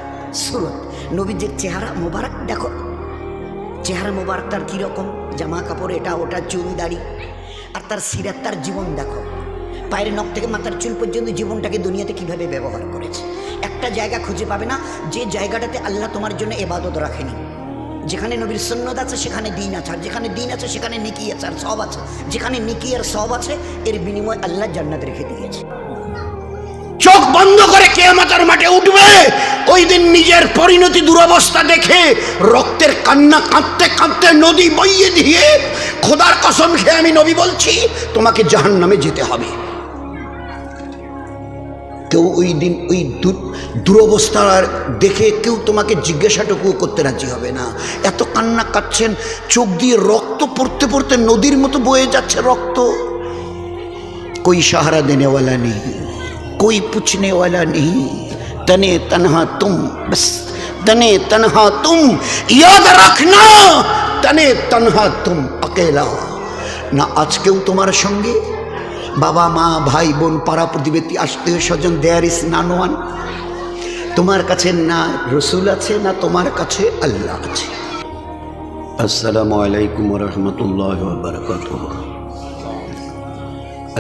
S1: সুরত। নবীজির চেহারা মোবারক দেখো, চেহারা মোবারক তার কীরকম, জামা কাপড় এটা ওটা, চুল দাড়ি, আর তার সিরাত, তার জীবন দেখো, পায়ের নখ থেকে মাথার চুল পর্যন্ত জীবনটাকে দুনিয়াতে কিভাবে ব্যবহার করেছে। একটা জায়গা খুঁজে পাবে না যে জায়গাটাতে আল্লাহ তোমার জন্য ইবাদত রাখেনি। যেখানে নবীর সুন্নাত আছে সেখানে দিন আছে, আর যেখানে দিন আছে সেখানে নেকি আছে আর সওয়াব আছে। যেখানে নেকি আর সওয়াব আছে এর বিনিময়ে আল্লাহ জান্নাত রেখে দিয়েছে। চোখ বন্ধ করে কিয়ামতের মাঠে উঠবে, ওই দিন নিজের পরিণতি দুরবস্থা দেখে রক্তের কান্না কাঁদতে কাঁদতে নদী বইয়ে দিয়ে খোদার কসম খেয়ে আমি নবী বলছি তোমাকে জাহান্নামে যেতে হবে। কেউ ওই দিন ওই দুরবস্থা দেখে কেউ তোমাকে জিজ্ঞাসাটুকু করতে রাজি হবে না। এত কান্না কাঁদছেন, চোখ দিয়ে রক্ত পড়তে পড়তে নদীর মতো বয়ে যাচ্ছে রক্ত। कोई सहारा देने वाला नहीं, कोई पूछने वाला नहीं, तने तन्हा तुम, बस तने तन्हा तुम, याद रखना तने तन्हा तुम अकेला। ना आज केउ तुम्हारे संगे बाबा माँ भाई बोन पाड़ा प्रतिवेशी आत्मीय स्वजन देयर इज नन वन। तुम्हार काछे ना रसूल आछे ना तुम्हार काछे अल्लाह आछे। अस्सलामु अलैकुम व रहमतुल्लाहि व बरकातुहू।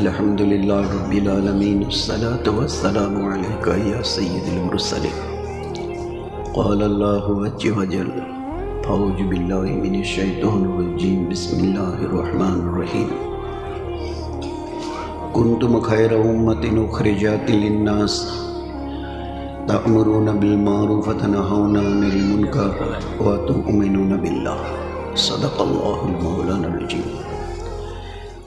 S1: अल्हम्दुलिल्लाह रब्बिल आलमीन, अस्सलातु वस्सलामु अलैका या सय्यिदुल मुरसलीन। क़ाल अल्लाहु अज़्ज़ व जल, अऊज़ु बिल्लाहि मिनश शैतानिर रजीम, बिस्मिल्लाहिर रहमानिर रहीम। कुन्तुम खैरा उम्मतिन उखरिजत लिन्नास तअमुरूना बिल मारूफ व तनहौना अनिल मुनकर व तु'मिनूना बिल्लाह। सदक़ल्लाहुल मौलानाल अज़ीम।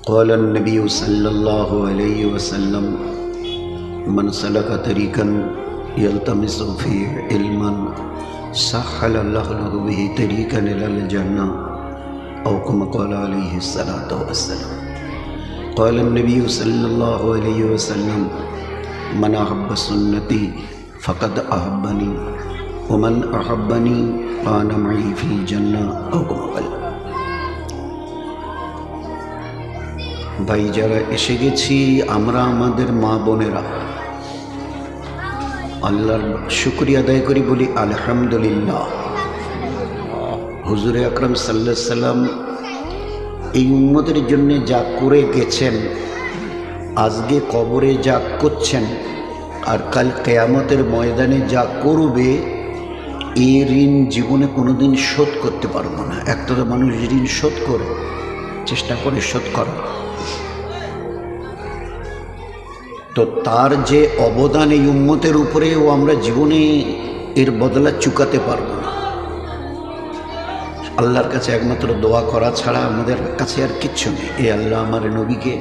S1: क़ाल अन्नबी सल्लल्लाहु अलैहि वसल्लम, मन सलका तरीक़न यल्तमिसु फ़ीहि इल्मन सहल अल्लाहु लहु बिही तरीक़न इलल जन्नह, औ कमा क़ाल अलैहि सलातु वस्सलाम। क़ाल अन्नबी सल्लल्लाहु अलैहि वसल्लम, मन अहब्ब सुन्नती फ़क़द अहब्बनी व मन अहब्बनी काना मई फ़िल जन्नह, औ कमा क़ाल। भाई যারা এসে গেছি আমরা আমাদের মা বোনেরা আল্লাহর শুকরিয়া আদায় করি, বলি আলহামদুলিল্লাহ। হুজুরে আকরাম সাল্লাল্লাহু আলাইহি সাল্লাম এই উম্মতের জন্য যা করে গেছেন, আজকে কবরে যা করছেন আর কাল কিয়ামতের ময়দানে যা করবে, এই ঋণ জীবনে কোনোদিন শোধ করতে পারবো না। একটা তো মানুষ ঋণ শোধ করে চেষ্টা করে শোধ করা, তো তার যে অবদান এই উম্মতের উপরে ও আমরা জীবনে এর বদলা চুকাতে পারবো না। আল্লাহর কাছে একমাত্র দোয়া করা ছাড়া আমাদের কাছে আর কিচ্ছু নেই। এ আল্লাহ আমার নবীকে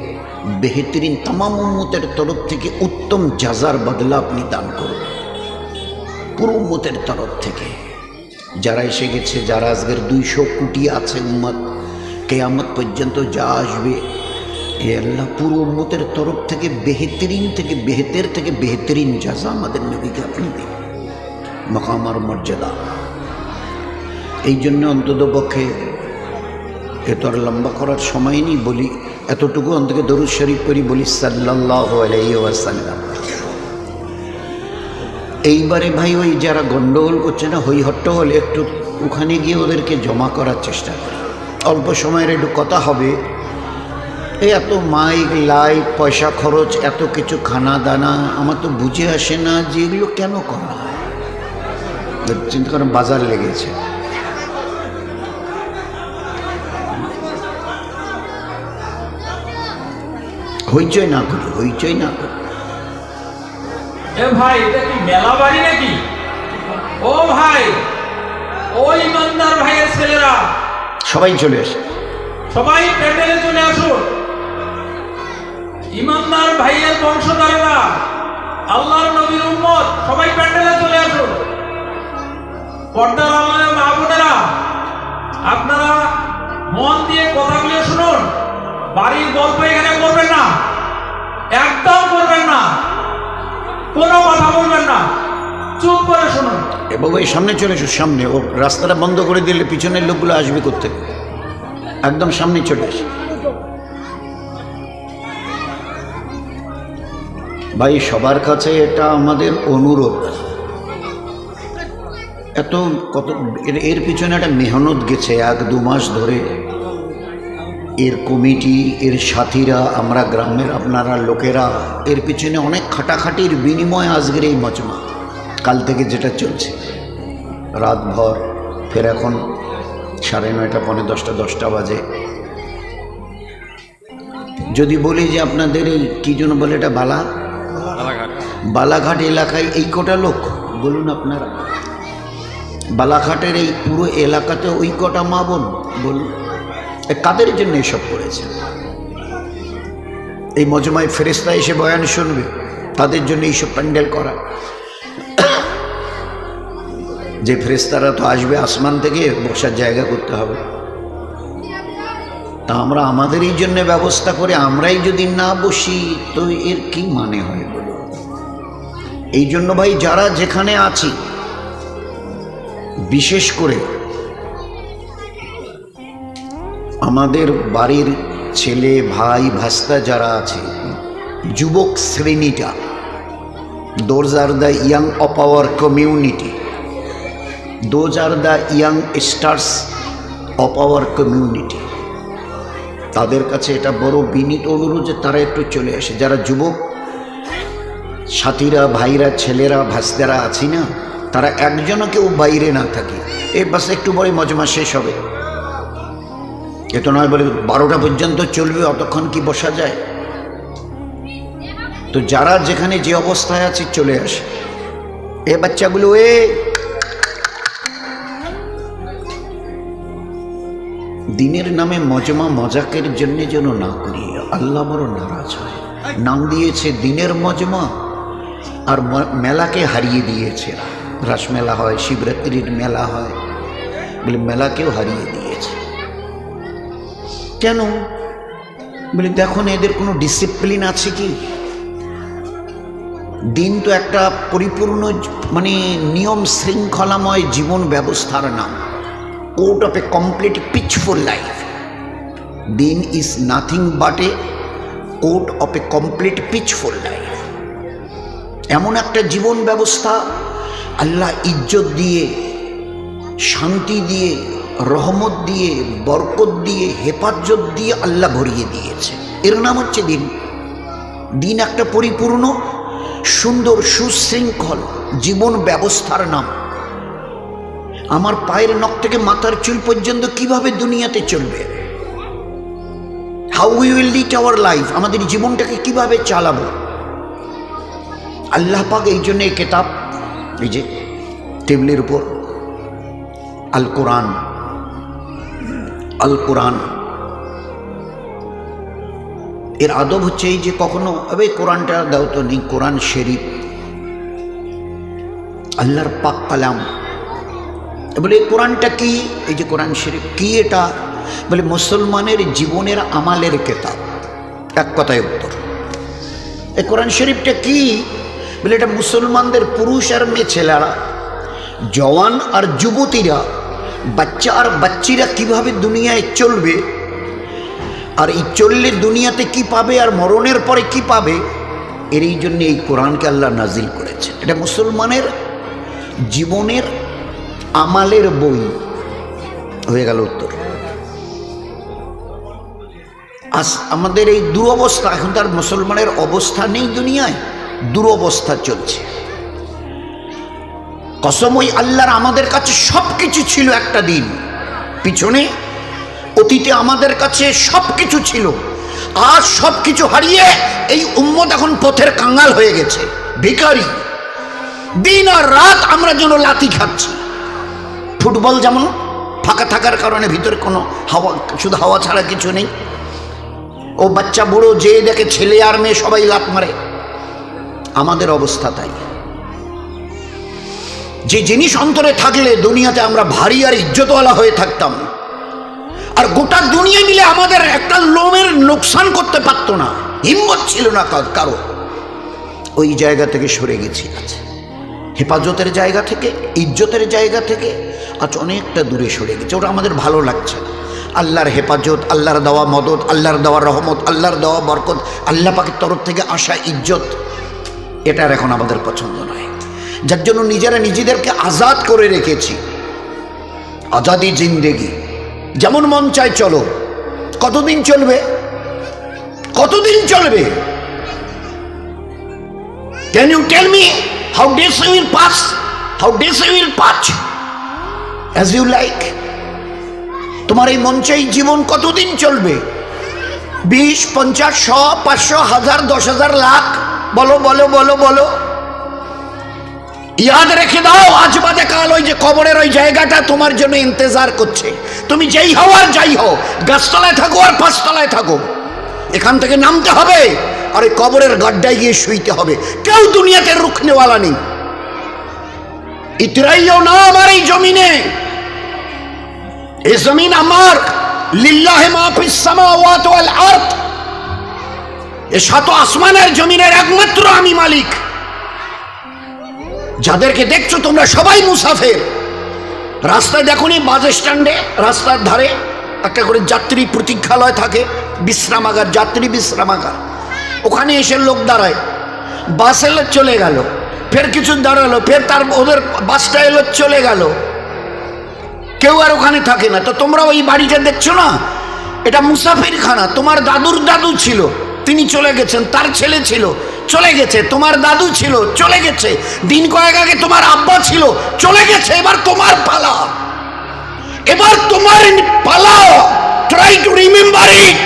S1: বেহতরিন তামাম উম্মতের তরফ থেকে উত্তম জাযার বদলা আপনি দান করুন। পুরো উম্মতের তরফ থেকে যারা এসে গেছে, যারা আজকের 200 কোটি আছে উম্মত, কিয়ামত পর্যন্ত যা আসবে, এ আল্লাহ পুরো উম্মতের তরফ থেকে বেহতরিন থেকে বেহতরিন জাযা আমাদের নবীকে আপনি দিন, মাকাম আর মর্যাদা। এই জন্য অন্তত পক্ষে এত আর লম্বা করার সময় নেই, বলি এতটুকু অন্তত দরুদ শরীফ করি, বলি সাল্লাল্লাহু আলাইহি ওয়াসাল্লাম। এইবারে ভাই ওই যারা গন্ডগোল করছে না, হই হট্টগোল, একটু ওখানে গিয়ে ওদেরকে জমা করার চেষ্টা করি। অল্প সময়ের একটু কথা হবে। এত মাইক লাইট পয়সা খরচ, এত কিছু খানা দানা, আমার তো বুঝে আসে না যে এগুলো কেন করা হয়। চিন্তা করেন বাজার লেগেছে, হইচই না করি, হইচই না করি।
S2: এ ভাই, এটা কি মেলা বাড়ি নাকি? ও ভাই, ও ইমানদার ভাইয়ের ছেলেরা
S1: সবাই চলে আসে,
S2: সবাই প্যান্ডেলে চলে আসুন। ইমানদার ভাইয়ের বংশধরেরা, আল্লাহর নবীর উম্মত, সবাই প্যান্ডেলে চলে আসুন। পর্দার আড়ালের মা বোনেরা, আপনারা মন দিয়ে কথাগুলো শুনুন। বাড়ির গল্প এখানে করবেন না, একদম করবেন না, কোনো কথা বলবেন না, চুপ করে শুনুন।
S1: এ বাবু এই সামনে চলে এসো, সামনে। ও রাস্তাটা বন্ধ করে দিলে পিছনের লোকগুলো আসবে করতে, একদম সামনে চলে আসে। ভাই সবার কাছে এটা আমাদের অনুরোধ। এত কত এর পিছনে একটা মেহনত গেছে, 1-2 মাস ধরে। এর কমিটি, এর সাথীরা, আমরা গ্রামের আপনারা লোকেরা, এর পিছনে অনেক খাটাখাটির বিনিময়ে আজকের এই মজমা। কাল থেকে যেটা চলছে রাতভর, ফের এখন 9:30 পৌনে 10টা বাজে। যদি বলি যে আপনাদের এই কী জন্য বলে এটা বালাঘাট এলাকায় এই কটা লোক, বলুন আপনারা, বালাঘাটের এই পুরো এলাকাতে ওই কটা মা বোন, বলুন কাদের জন্য এসব করেছে? এই মজমায় ফেরেশতা এসে বয়ান শুনবে, তাদের জন্য এইসব প্যান্ডেল করা। যে ফেরেশতারা তো আসবে আসমান থেকে, বসার জায়গা করতে হবে। তা আমরা আমাদেরই জন্য ব্যবস্থা করে আমরাই যদি না বসি তো এর কি মানে হয় বলুন? এই জন্য ভাই যারা যেখানে আছি, বিশেষ করে আমাদের বাড়ির ছেলে ভাই ভাস্তা যারা আছে, যুবক শ্রেণীটা, those are the young of our community, those are the young stars of our community, তাদের কাছে এটা বড় বিনীত অনুরোধ যে তারা একটু চলে আসে। যারা যুবক সাথীরা, ভাইরা, ছেলেরা, ভাস্তারা আছি না, তারা একজনও কেউ বাইরে না থাকে। এই বাস একটু পরে মজমা শেষ হবে, এ তো নয় বলে 12টা পর্যন্ত চলবে, অতক্ষণ কি বসা যায়? তো যারা যেখানে যে অবস্থায় আছে চলে আসে। এ বাচ্চাগুলো দিনের নামে মজমা মজাকের জন্য যেন না করি, আল্লাহ বড় নারাজ হয়। নাম দিয়েছে দিনের মজমা, আর মেলাকে হারিয়ে দিয়েছে। রাসমেলা হয়, শিবরাত্রির মেলা হয়, বলে মেলাকেও হারিয়ে দিয়েছে। কেন? বলে দেখুন এদের কোনো ডিসিপ্লিন আছে কি? দিন তো একটা পরিপূর্ণ মানে নিয়ম শৃঙ্খলাময় জীবন ব্যবস্থার নাম। Code of a complete peaceful life. দিন is nothing but a code of a complete peaceful life. এমন একটা জীবন ব্যবস্থা আল্লাহ ইজ্জত দিয়ে, শান্তি দিয়ে, রহমত দিয়ে, বরকত দিয়ে, হেফাজত দিয়ে আল্লাহ ভরিয়ে দিয়েছে। এর নাম হচ্ছে দিন। দিন একটা পরিপূর্ণ সুন্দর সুশৃঙ্খল জীবন ব্যবস্থার নাম। আমার পায়ের নখ থেকে মাথার চুল পর্যন্ত কিভাবে দুনিয়াতে চলবে, how we will lead our life, আমাদের জীবনটাকে কিভাবে চালাবো। আল্লাহ পাক এই জন্য এই কেতাব, এই যে টেবিলের উপর আল কোরআন, আল কোরআন এর আদব হচ্ছে এই যে কখনো আবে কোরআনটা দাও তো, নেই কোরআন শরীফ, আল্লাহর পাক কালাম। বলে কোরআনটা কি? এই যে কোরআন শরীফ কি এটা? বলে মুসলমানের জীবনের আমালের কেতাব। এক কথায় উত্তর। এই কোরআন শরীফটা কি? বলে এটা মুসলমানদের পুরুষ আর মেয়ে ছেলেরা, জওয়ান আর যুবতীরা, বাচ্চা আর বাচ্চিরা কিভাবে দুনিয়ায় চলবে, আর এই চললে দুনিয়াতে কি পাবে আর মরণের পরে কি পাবে, এর এই জন্য এই কোরআনকে আল্লাহ নাজিল করেছে। এটা মুসলমানের জীবনের আমালের বই। হয়ে গেল উত্তর। আজ আমাদের এই দুরবস্থা, এখন তার মুসলমানের অবস্থা নেই দুনিয়ায়, দুরবস্থা চলছে। কসম ওই আল্লাহর, আমাদের কাছে সব কিছু ছিল একটা দিন পিছনে, অতীতে আমাদের কাছে সব কিছু ছিল। আজ সব কিছু হারিয়ে এই উম্মত এখন পথের কাঙ্গাল হয়ে গেছে, ভিখারি। দিন আর রাত আমরা যেন লাথি খাচ্ছি। ফুটবল যেমন ফাঁকা থাকার কারণে ভিতরে কোনো হাওয়া, শুধু হাওয়া ছাড়া কিছু নেই, ও বাচ্চা বুড়ো যে দেখে ছেলে আর মেয়ে সবাই লাত মারে, আমাদের অবস্থা তাই। যে জিনিস অন্তরে থাকলে দুনিয়াতে আমরা ভারী আর ইজ্জতওয়ালা হয়ে থাকতাম, আর গোটা দুনিয়া মিলে আমাদের একটা লোমের লোকসান করতে পারতো না, হিম্মত ছিল না কারো, ওই জায়গা থেকে সরে গেছি। আছে হেফাজতের জায়গা থেকে, ইজ্জতের জায়গা থেকে আজ অনেকটা দূরে সরে গেছে। ওটা আমাদের ভালো লাগছে না। আল্লাহর হেফাজত, আল্লাহর দেওয়া মদত, আল্লাহর দেওয়া রহমত, আল্লাহর দেওয়া বরকত, আল্লাহ পাকের তরফ থেকে আসা ইজ্জত, এটার এখন আমাদের পছন্দ নয়। যার জন্য নিজেরা নিজেদেরকে আজাদ করে রেখেছি। আজাদি জিন্দেগি, যেমন মন চায় চলো। কতদিন চলবে? কতদিন চলবে? Can you tell me? how days you will pass, how days you will pass as you like. তোমার এই মঞ্চেই জীবন কতদিন চলবে? 20, 50, 100, 500, 1000, 10,000, লাখ? বলো বলো বলো বলো। ইয়াদ রেখে দাও, আজ বাদে কাল ওই যে কবরের ওই জায়গাটা তোমার জন্য ইন্তজার করছে। তুমি যেই হও আর যাই হও, গাছতলায় থাকো আর পাঁচতলায় থাকো, এখান থেকে নামতে হবে আর ওই কবরের গাড্ডায় গিয়ে শুইতে হবে। কেউ দুনিয়াতে রুখনেওয়ালা নেই। ইতরাইও না আমার এই জমিনে, এই জমিন আমার। লিল্লাহি মা ফিস সামাওয়াতি ওয়াল আরদ, এই সাত আসমানের জমিনের একমাত্র আমি মালিক। যাদেরকে দেখছো তোমরা সবাই মুসাফির। রাস্তায় দেখোনি বাস স্ট্যান্ডে রাস্তার ধারে একটা করে যাত্রী প্রতীক্ষালয় থাকে, বিশ্রামাগার, যাত্রী বিশ্রামাগার। ওখানে এসে লোক দাঁড়ায়, বাস এলো চলে গেল, ফের কিছু দাঁড়ালো, ফের তার ওদের বাসটা এলো চলে গেল, কেউ আর ওখানে থাকে না। তো তোমরা ওই বাড়িটা দেখছো না, এটা মুসাফিরখানা। তোমার দাদুর দাদু ছিল, তিনি চলে গেছেন, তার ছেলে ছিল চলে গেছে, তোমার দাদু ছিল চলে গেছে, দিন কয়েক আগে তোমার আব্বা ছিল চলে গেছে। এবার তোমার পালা, এবার তোমার পালা। Try to remember it,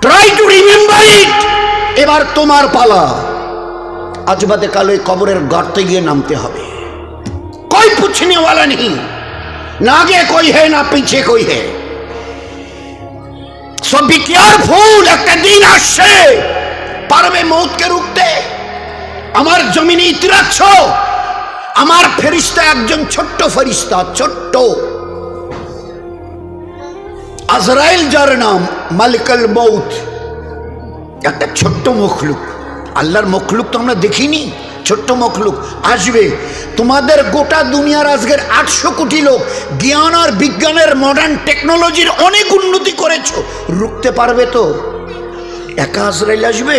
S1: try to remember it. এবার তোমার পালা। আজ বাদে কাল ওই কবরের গর্তে গিয়ে নামতে হবে। कोई पूछने वाला नहीं, ना आगे कोई है ना पीछे कोई है। सो बी केयरफुल, একটা দিন আসছে পারবে মৌতকে রুখতে। আমার জমিনে ইতিরাচ্ছ, আমার ফেরেশতা একজন ছোট্ট ফেরেশতা, ছোট্ট আজরাইল, যার নাম মালিকুল মউত। একটা ছোট্ট মখলুক, আল্লাহর মখলুক তো আমরা দেখিনি, ছোট্ট মখলুক আসবে। তোমাদের গোটা দুনিয়ার আজকের 800 কোটি লোক জ্ঞান আর বিজ্ঞানের মডার্ন টেকনোলজির অনেক উন্নতি করেছো, রুখতে পারবে তো? একা আজরাইল আসবে?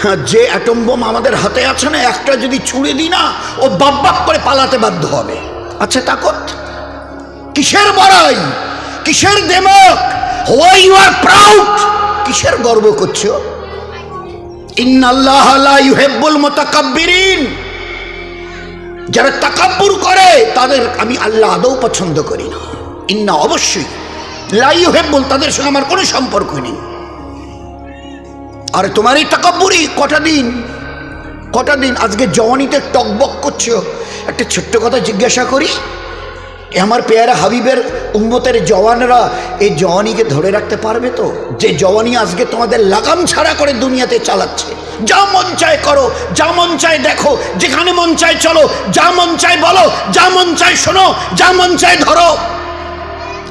S1: হ্যাঁ, যে অ্যাটম বোম আমাদের হাতে আছে না, একটা যদি ছুঁড়ে দিই না, ও বাপ বাপ করে পালাতে বাধ্য হবে। আচ্ছা তাকত কিসের বড়াই, কিসের দেমক? হোয়াই ইউ আর প্রাউড, কিসের গর্ব করছো? ইন্নাল্লাহা লা ইউহিব্বুল মুতাকাব্বিরিন, যারা তাকাব্বুর করে তাদের আমি আল্লাহ আদৌ পছন্দ করি না। ইন্না, অবশ্যই, লা ইউহিব্বুল, তাদের সঙ্গে আমার কোনো সম্পর্ক নেই। আর তোমার এই তাকাব্বুরি কটা দিন আজকে জওয়ানিতে টকবক করছো। একটা ছোট্ট কথা জিজ্ঞাসা করি, আমার পেয়ারা হাবিবের উম্মতের জওয়ানরা এই জওয়ানিকে ধরে রাখতে পারবে তো? যে জওয়ানি আজকে তোমাদের লাগাম ছাড়া করে দুনিয়াতে চালাচ্ছে। যা মন চায় করো, যা মন চায় দেখো, যেখানে মন চায় চলো, যা মন চায় বলো, যা মন চায় শোনো, যা মন চায় ধরো।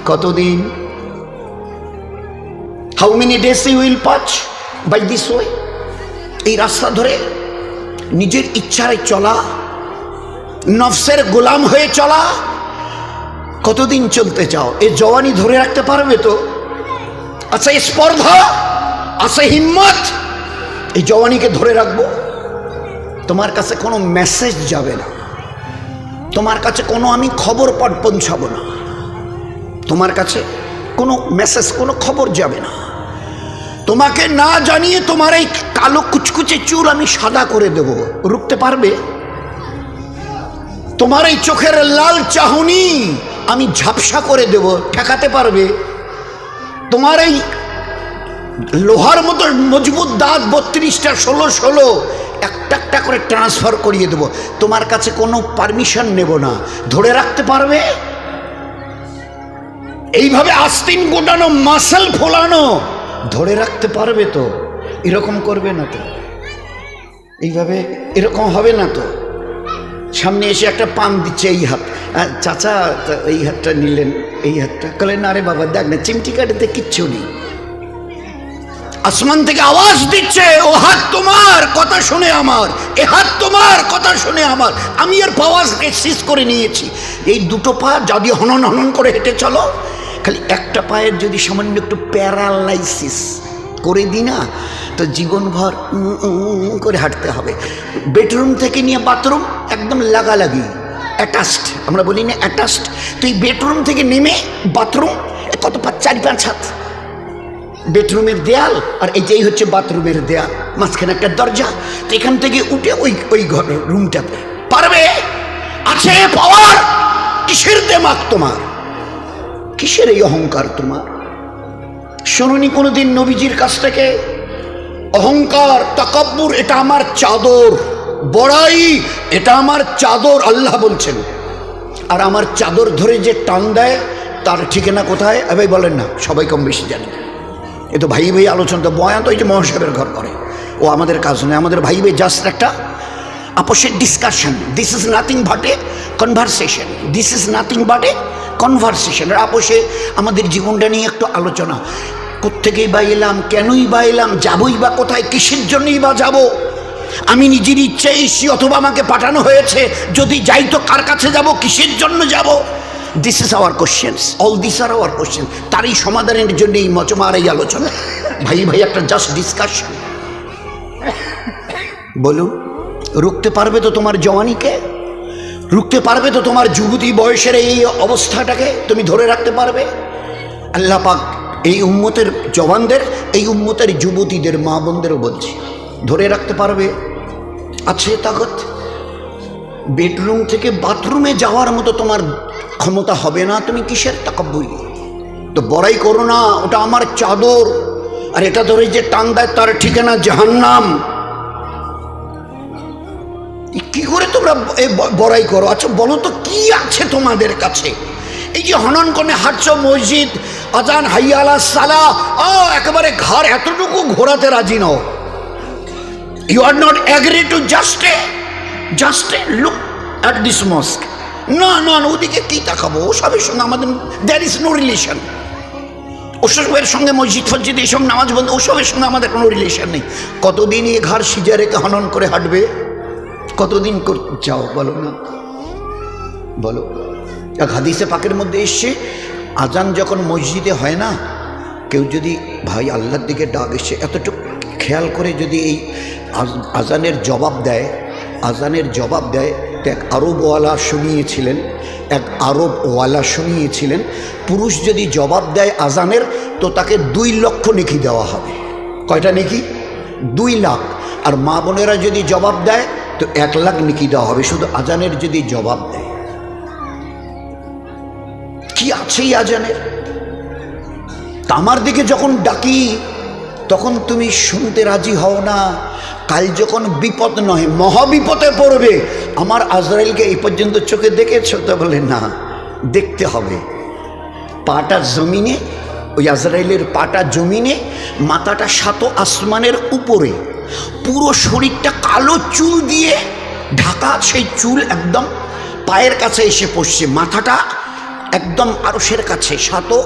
S1: কতদিন? How many days you will pass by this way? এই রাস্তা ধরে নিজের ইচ্ছায় চলা, নফসের গোলাম হয়ে চলা, কতদিন চলতে চাও? এই জওয়ানি ধরে রাখতে পারবে তো? আচ্ছা, এই স্পর্ধা, আচ্ছা হিম্মত, এই জওয়ানিকে ধরে রাখবো? তোমার কাছে কোনো মেসেজ যাবে না, তোমার কাছে কোনো আমি খবর পৌঁছাবো না, তোমার কাছে কোনো মেসেজ, কোনো খবর যাবে না। তোমাকে না জানিয়ে তোমার এই কালো কুচকুচে চুল আমি সাদা করে দেব, রুখতে পারবে? তোমার এই চোখের লাল চাহনি আমি ঝাপসা করে দেব, ঠেকাতে পারবে? তোমার এই লোহার মতো মজবুত দাঁত 32টা 16 একটা একটা করে ট্রান্সফার করিয়ে দেব, তোমার কাছে কোনো পারমিশন নেব না, ধরে রাখতে পারবে? এইভাবে আস্তিন গোটানো, মাসেল ফোলানো, ধরে রাখতে পারবে তো? এরকম করবে না তো? এইভাবে এরকম হবে না তো? সামনে এসে একটা পান দিচ্ছে, এই হাত, চাচা এই হাতটা নিলেন, এই হাতটা, বললেন আরে বাবা দেখ না, চিমটি কাটাতে কিচ্ছু নেই। আসমান থেকে আওয়াজ দিচ্ছে, ও হাত তোমার কথা শুনে আমার, এ হাত তোমার কথা শুনে আমার, আমি এর পাওয়াজকে সিজ করে নিয়েছি। এই দুটো পা যদি হনন হনন করে হেঁটে চলো, খালি একটা পায়ের যদি সামান্য একটু প্যারালাইসিস করে দিই না, তো জীবনভর করে হাঁটতে হবে। বেডরুম থেকে নিয়ে বাথরুম একদম লাগালাগি, অ্যাটাচড, আমরা বলি না অ্যাটাচড। তো এই বেডরুম থেকে নেমে বাথরুম কত 4-5 হাত, বেডরুমের দেয়াল, আর এইটাই হচ্ছে বাথরুমের দেয়াল, মাঝখানে একটা দরজা। তো এখান থেকে উঠে ওই ঘর রুমটাতে পারবে? আছে পাওয়ার? কিসের দেমাগ তোমার? কিসের এই অহংকার তোমার? শোনোনি কোনোদিন নবীজির কাছ থেকে অহংকার, তাকাব্বুর এটা আমার চাদর, বড়াই এটা আমার চাদর, আল্লাহ বলছেন। আর আমার চাদর ধরে যে টান দেয় তার ঠিকানা কোথায়? ভাই বলেন না, সবাই কম বেশি জানি। এ তো ভাই ভাই আলোচনা, তো বয়ান তো ওই যে মহাসাবের ঘর করে, ও আমাদের কাজ নয়। আমাদের ভাই ভাই জাস্ট একটা আপোষের discussion. This is nothing but a conversation, this is nothing but a conversation. আপোষে আমাদের জীবনটা নিয়ে একটু আলোচনা। কোত্থেকেই বা এলাম, কেনই বা এলাম, যাবই বা কোথায়, কিসের জন্যই বা যাব? আমি নিজের ইচ্ছায় এসেছি অথবা আমাকে পাঠানো হয়েছে? যদি যাই তো কার কাছে যাব, কিসের জন্য যাব? This is our questions, all this are our question. তারই সমাধানের জন্য এই মজমার এই আলোচনা। ভাই ভাই একটা জাস্ট ডিসকাশন। বলুন, রুখতে পারবে তো তোমার জওয়ানিকে? রুখতে পারবে তো তোমার যুবতী বয়সের এই অবস্থাটাকে? তুমি ধরে রাখতে পারবে? আল্লাহ পাক এই উম্মতের জওয়ানদের, এই উম্মতের যুবতীদের, মা বোনদেরও বলছি, ধরে রাখতে পারবে? আছে তাকত? বেডরুম থেকে বাথরুমে যাওয়ার মতো তোমার ক্ষমতা হবে না, তুমি কিসের তাকাব্বুরি? তো বড়াই করো না, ওটা আমার চাদর, আর এটা ধরে যে টান দেয় তার ঠিকানা জাহান্নাম। কি করে তোমরা বড়াই করো? আচ্ছা বলো তো, কি আছে তোমাদের কাছে? এই যে হনন করে হাঁটছো, মসজিদ আজান হাইয়া আলা সালাহ, একেবারে ঘর এতটুকু ঘোরাতে রাজি নও। You are not agree to just a look at this mosque. না না, ওদিকে কি তাকাবো? ওসবের সঙ্গে আমাদের দ্যার ইজ নো রিলেশন। ওসবের সঙ্গে মসজিদ ফসজিদ এইসব নামাজ বন্ধ, ওসবের সঙ্গে আমাদের কোনো রিলেশন নেই। কতদিন এ ঘর সিজা রেখে হনন করে হাঁটবে? কতদিন চাও বলো না, বলো। এক হাদিসে পাকের মধ্যে এসছে, আজান যখন মসজিদে হয় না, কেউ যদি ভাই আল্লাহর দিকে ডাক এসে এতটুকু খেয়াল করে যদি এই আজানের জবাব দেয়, আজানের জবাব দেয়, তো এক আরবওয়ালা শুনিয়েছিলেন, পুরুষ যদি জবাব দেয় আজানের, তো তাকে 2 লক্ষ নেকি দেওয়া হবে। কয়টা নেকি? 2 লাখ। আর মা বোনেরা যদি জবাব দেয় তো 1 লাখ নেকি দেওয়া হবে, শুধু আজানের যদি জবাব দেয়। কি আছে এই আজানের? আমার দিকে যখন ডাকি তখন তুমি শুনতে রাজি হও না। কাল যখন বিপদ নয় মহাবিপদে পড়বে, আমার আজরাইলকে এই পর্যন্ত চোখে দেখেছ? তো বলে না, দেখতে হবে। পাটা জমিনে, ওই আজরাইলের পাটা জমিনে, মাথাটা 7 আসমানের উপরে, পুরো শরীরটা কালো চুল দিয়ে ঢাকা। সেই চুল একদম পায়ের কাছে এসে পড়ছে, মাথাটা একদম আরশের কাছে, 7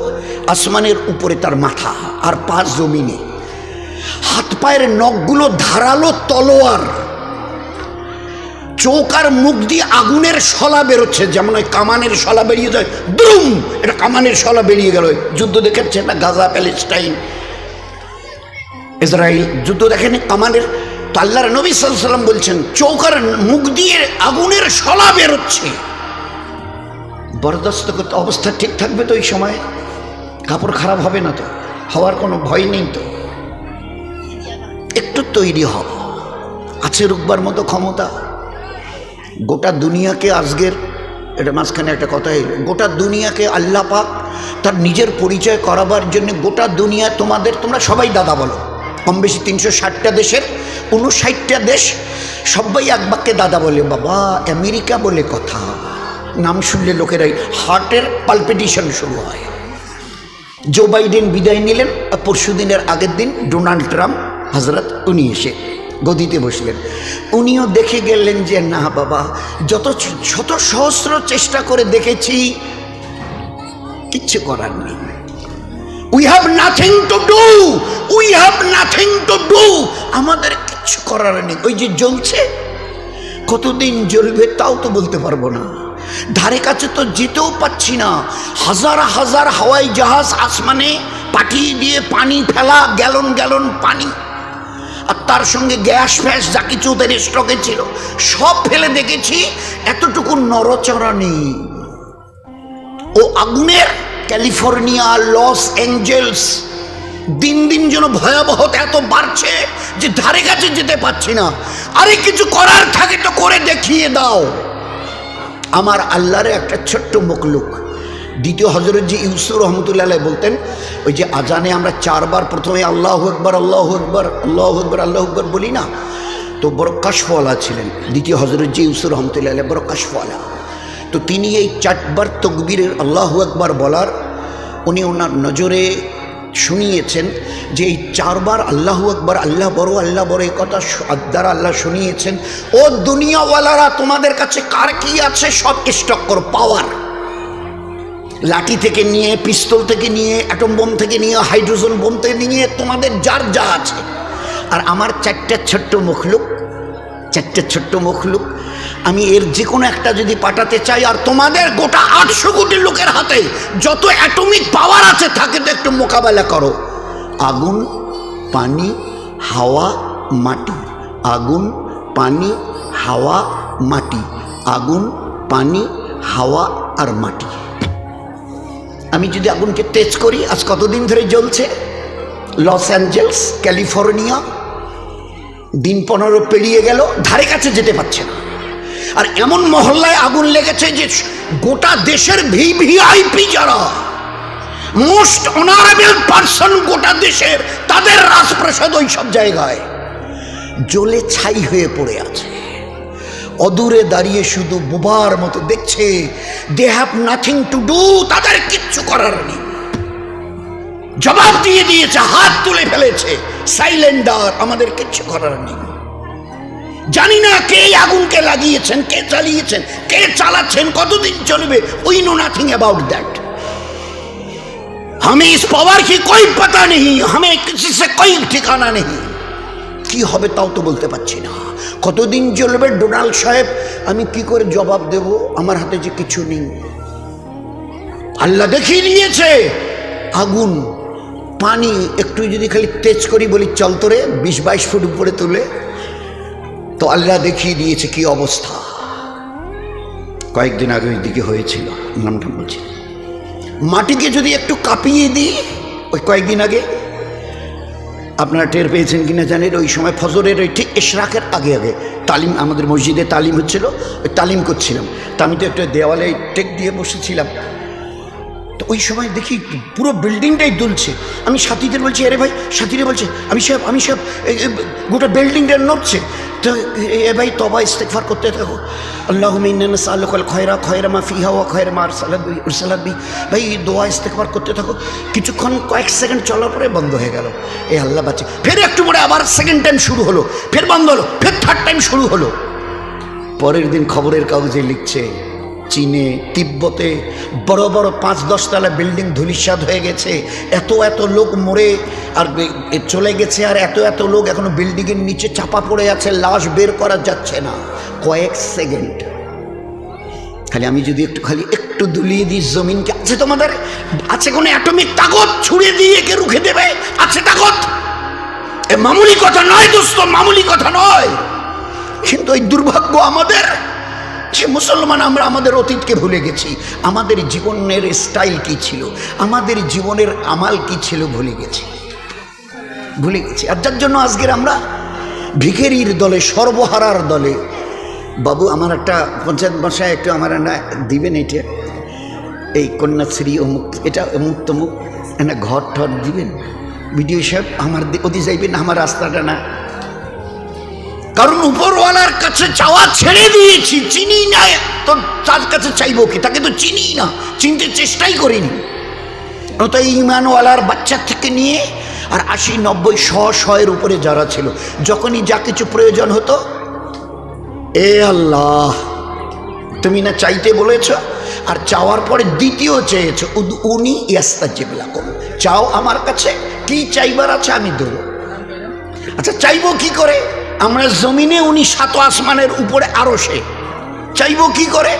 S1: আসমানের উপরে তার মাথা, আর পা জমিনে। হাত পায়ের নখগুলো ধারালো তলোয়ার, চোখ আর মুখ দিয়ে আগুনের শলা বেরোচ্ছে, যেমন ওই কামানের শলা বেরিয়ে যায়, দ্রুম, এটা কামানের শলা বেরিয়ে গেল। যুদ্ধ দেখেছে না, গাজা, প্যালেস্টাইন, ইসরায়েল যুদ্ধ দেখেন কামানের। তো আল্লাহর নবী সাল্লাল্লাহু আলাইহি ওয়াসাল্লাম বলছেন, চোখ আর মুখ দিয়ে আগুনের শলা বেরোচ্ছে। বরদাস্ত করতে অবস্থা ঠিক থাকবে তো? এই সময় কাপড় খারাপ হবে না তো? হওয়ার কোনো ভয় নেই তো? একটু তৈরি হও, আছে রুকবার মতো ক্ষমতা। গোটা দুনিয়াকে আজকের, এটা মাঝখানে একটা কথা এলো, গোটা দুনিয়াকে আল্লাহ পাক তার নিজের পরিচয় করাবার জন্য গোটা দুনিয়া তোমরা সবাই দাদা বলো, কম বেশি 360টা দেশের 59টা দেশ সবাই এক বাক্যে দাদা বলে। বাবা আমেরিকা বলে কথা, নাম শুনলে লোকেরাই হার্টের পালপিটেশন শুরু হয়। জো বাইডেন বিদায় নিলেন, পরশু দিনের আগের দিন ডোনাল্ড ট্রাম্প হজরত উনি এসে গদিতে বসলেন। উনিও দেখে গেলেন যে না বাবা, যত শত সহস্র চেষ্টা করে দেখেছি, কিচ্ছু করার নেই। We have nothing to do, we have nothing to do, আমাদের কিচ্ছু করার নেই। ওই যে জ্বলছে, কতদিন জ্বলবে তাও তো বলতে পারবো না, ধারে কাছে তো যেতেও পাচ্ছি না। হাজার হাজার হাওয়াই জাহাজ আসমানে পাঠিয়ে দিয়ে পানি ফেলা, গ্যালন গ্যালন পানি, আর তার সঙ্গে গ্যাস ফ্যাস যা কিছু ওদের স্টকে ছিল সব ফেলে দেখেছি, এতটুকু নড়চড়া নেই। ও আগুনের ক্যালিফোর্নিয়া, লস অ্যাঞ্জেলস, দিন দিন যেন ভয়াবহতা এত বাড়ছে যে ধারে কাছে যেতে পারছি না। আরে কিছু করার থাকে তো করে দেখিয়ে দাও। আমার আল্লাহর একটা ছোট্ট মখলুক দ্বিতীয় হযরত জি ইউসুফ রহমতুল্লাহ আলাইহি বলতেন, ওই যে আজানে আমরা 4 বার প্রথমে আল্লাহু আকবার আল্লাহু আকবার আল্লাহু আকবার আল্লাহু আকবার বলি না, তো বড় কাশফওয়ালা ছিলেন দ্বিতীয় হযরত জি ইউসুফ রহমতুল্লাহ আলাইহি, বড় কাশফওয়ালা। তো তিনি এই 4 বার তাকবীরের আল্লাহু আকবার বলার উনি ওনার নজরে শুনিয়েছেন যে এই 4 বার আল্লাহু আকবার আল্লাহ বড় এই কথা দ্বারা আল্লাহ শুনিয়েছেন, ও দুনিয়াওয়ালারা তোমাদের কাছে কার কি আছে সব স্টক করো। পাওয়ার, লাঠি থেকে নিয়ে, পিস্তল থেকে নিয়ে, অ্যাটম বোম থেকে নিয়ে, হাইড্রোজেন বোম থেকে নিয়ে, তোমাদের যার যা আছে। আর আমার 4টা ছোট্ট মখলুক, আমি এর যে কোনো একটা যদি পাঠাতে চাই, আর তোমাদের গোটা 800 কোটি লোকের হাতে যত অ্যাটমিক পাওয়ার আছে থাকে তো একটু মোকাবেলা করো। আগুন, পানি, হাওয়া, মাটি। আগুন, পানি, হাওয়া, মাটি। আগুন, পানি, হাওয়া আর মাটি। আমি যদি আগুনকে টেচ করি, আজ কতদিন ধরে জ্বলছে? লস অ্যাঞ্জেলস, ক্যালিফোর্নিয়া, দিন 15 পেরিয়ে গেল, ধারে কাছে যেতে পারছে না। আর এমন মহল্লায় আগুন লেগেছে যে গোটা দেশের ভিভিআইপি যারা মোস্ট অনারেবল পারসন গোটা দেশের, তাদের রাজপ্রাসাদ ওই সব জায়গায় জ্বলে ছাই হয়ে পড়ে আছে। অদূরে দাঁড়িয়ে শুধু বোবার মতো দেখছে। They have nothing to do, তাদের কিচ্ছু করার নেই। জবাব দিয়ে দিয়েছে, হাত তুলে ফেলেছে, সাইলেন্ডার, আমাদের কিচ্ছু করার নেই। জানি না কে আগুনকে লাগিয়েছেন, কে চালিয়েছেন, কে চালাচ্ছেন, কতদিন চলবে, we know nothing about that. हमें इस पावर की कोई पता नहीं, हमें किसी से कोई ठिकाना नहीं। কি হবে তাও তো বলতে পারছি না। কতদিন চলবে ডোনাল্ড সাহেব, আমি কি করে জবাব দেব? আমার হাতে যে কিছু নেই। আল্লাহ দেখিয়ে দিয়েছে আগুন, পানি, একটু যদি খালি তেজ করি বলি চল তোরে 20-22 ফুট উপরে তুলে, তো আল্লাহ দেখিয়ে দিয়েছে কি অবস্থা। কয়েকদিন আগে ওই দিকে হয়েছিল, নামটা বলছি। মাটিকে যদি একটু কাঁপিয়ে দিই, ওই কয়েকদিন আগে আপনারা টের পেয়েছেন কিনা জানেন, ওই সময় ফজরের ওই ঠিক ইশরাকের আগে তালিম, আমাদের মসজিদে তালিম হচ্ছিল, ওই তালিম করছিলাম। তা আমি তো একটা দেওয়ালে টেক দিয়ে বসেছিলাম। তো ওই সময় দেখি পুরো বিল্ডিংটাই দুলছে। আমি সাথীদের বলছি, আরে ভাই, সাথীরা বলছে আমি সব গোটা বিল্ডিংটা নড়ছে। তো এ ভাই তবা ইস্তেগফার করতে থাকো, আল্লাহুম্মা ইন্না নাসআলুকাল খায়রা মা ফিহা ওয়া খায়রা মা আরসালাত বি। ভাই দোয়া ইস্তেগফার করতে থাকো। কিছুক্ষণ কয়েক সেকেন্ড চলার পরে বন্ধ হয়ে গেল। এ আল্লাহ বাঁচে। ফের একটু পরে আবার সেকেন্ড টাইম শুরু হলো, ফের বন্ধ হলো, ফের থার্ড টাইম শুরু হলো। পরের দিন খবরের কাগজে লিখছে, চীনে, তিব্বতে বড় বড় 5-10 তলা বিল্ডিং ধূলিসাৎ হয়ে গেছে, এত লোক মরে আর চলে গেছে, আর এত লোক এখনো বিল্ডিংয়ের নিচে চাপা পড়ে আছে, লাশ বের করা যাচ্ছে না। কয়েক সেকেন্ড খালি আমি যদি একটু দুলিয়ে দিই জমিনকে, আছে তোমাদের, আছে কোনো অ্যাটমিক তাকত ছুড়ে দিয়ে কে রুখে দেবে? আছে তাকত? এ মামুলি কথা নয় দোস্ত, মামুলি কথা নয়। কিন্তু এই দুর্ভাগ্য আমাদের যে মুসলমান, আমরা আমাদের অতীতকে ভুলে গেছি। আমাদের জীবনের স্টাইল কি ছিল, আমাদের জীবনের আমাল কি ছিল ভুলে গেছি। আর যার জন্য আজকের আমরা ভিখারির দলে, সর্বহারার দলে। বাবু, আমার একটা পঞ্চায়েত বাসায় একটু আমার না দিবেন, এটা এই কন্যাশ্রী অমুক, এটা অমুক তমুক, না ঘর ঠর দিবেন ভিডিও সাহেব, আমার ওদি যাইবেন, আমার রাস্তাটা না। কারণ উপরওয়ালার কাছে চাওয়া ছেড়ে দিয়েছি, চিনি না তো তার কাছে চাইবো কি? তাকে তো চিনি না, চিনতে চেষ্টাই করিনি। তো ইমানওয়ালার বাচ্চা থেকে নিয়ে আর 80, 90, 100 উপরে যারা ছিল, যখনই যা কিছু প্রয়োজন হতো, এ আল্লাহ তুমি না চাইতে বলেছ, আর চাওয়ার পরে দ্বিতীয় চেয়েছো, উনি ইয়াস্তাজিব লাকুম, চাও আমার কাছে, কি চাইবার আছে আমি দেবো। আচ্ছা চাইবো কি করে? আমরা জমিনে, উনি 7 আসমানের উপরে, আরো সে চাইবো কি করে?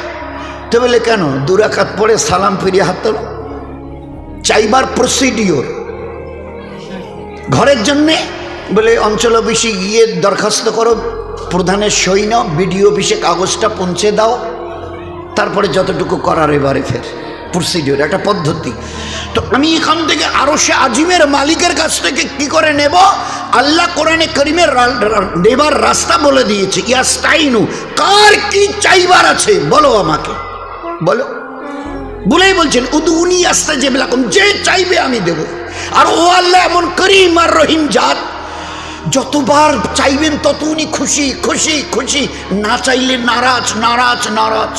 S1: তো বলে কেন 2 রাকাত পড়ে সালাম ফিরিয়ে হাত তোলো। চাইবার প্রসিডিওর, ঘরের জন্যে বলে অঞ্চল অফিসে গিয়ে দরখাস্ত করো, প্রধানের সই নাও, বিডিও অফিসে কাগজটা পৌঁছে দাও, তারপরে যতটুকু করার এবারে ফের প্রসিডিওর, একটা পদ্ধতি। তো আমি এখান থেকে আরশে আজিমের মালিকের কাছ থেকে কি করে নেব? আল্লাহ কোরআনে কারীমের নেবার রাস্তা বলে দিয়েছে। ইয়াস্তাইনু, কার কি চাইবার আছে বলো আমাকে, বলো। বলেই বলছেন উদুনি আস্তাজিব লাকুম, যে চাইবে আমি দেব। আর ও আল্লাহ এমন করিম আর রহিম জাত, যতবার চাইবেন তত উনি খুশি খুশি খুশি, না চাইলে নারাজ নারাজ নারাজ।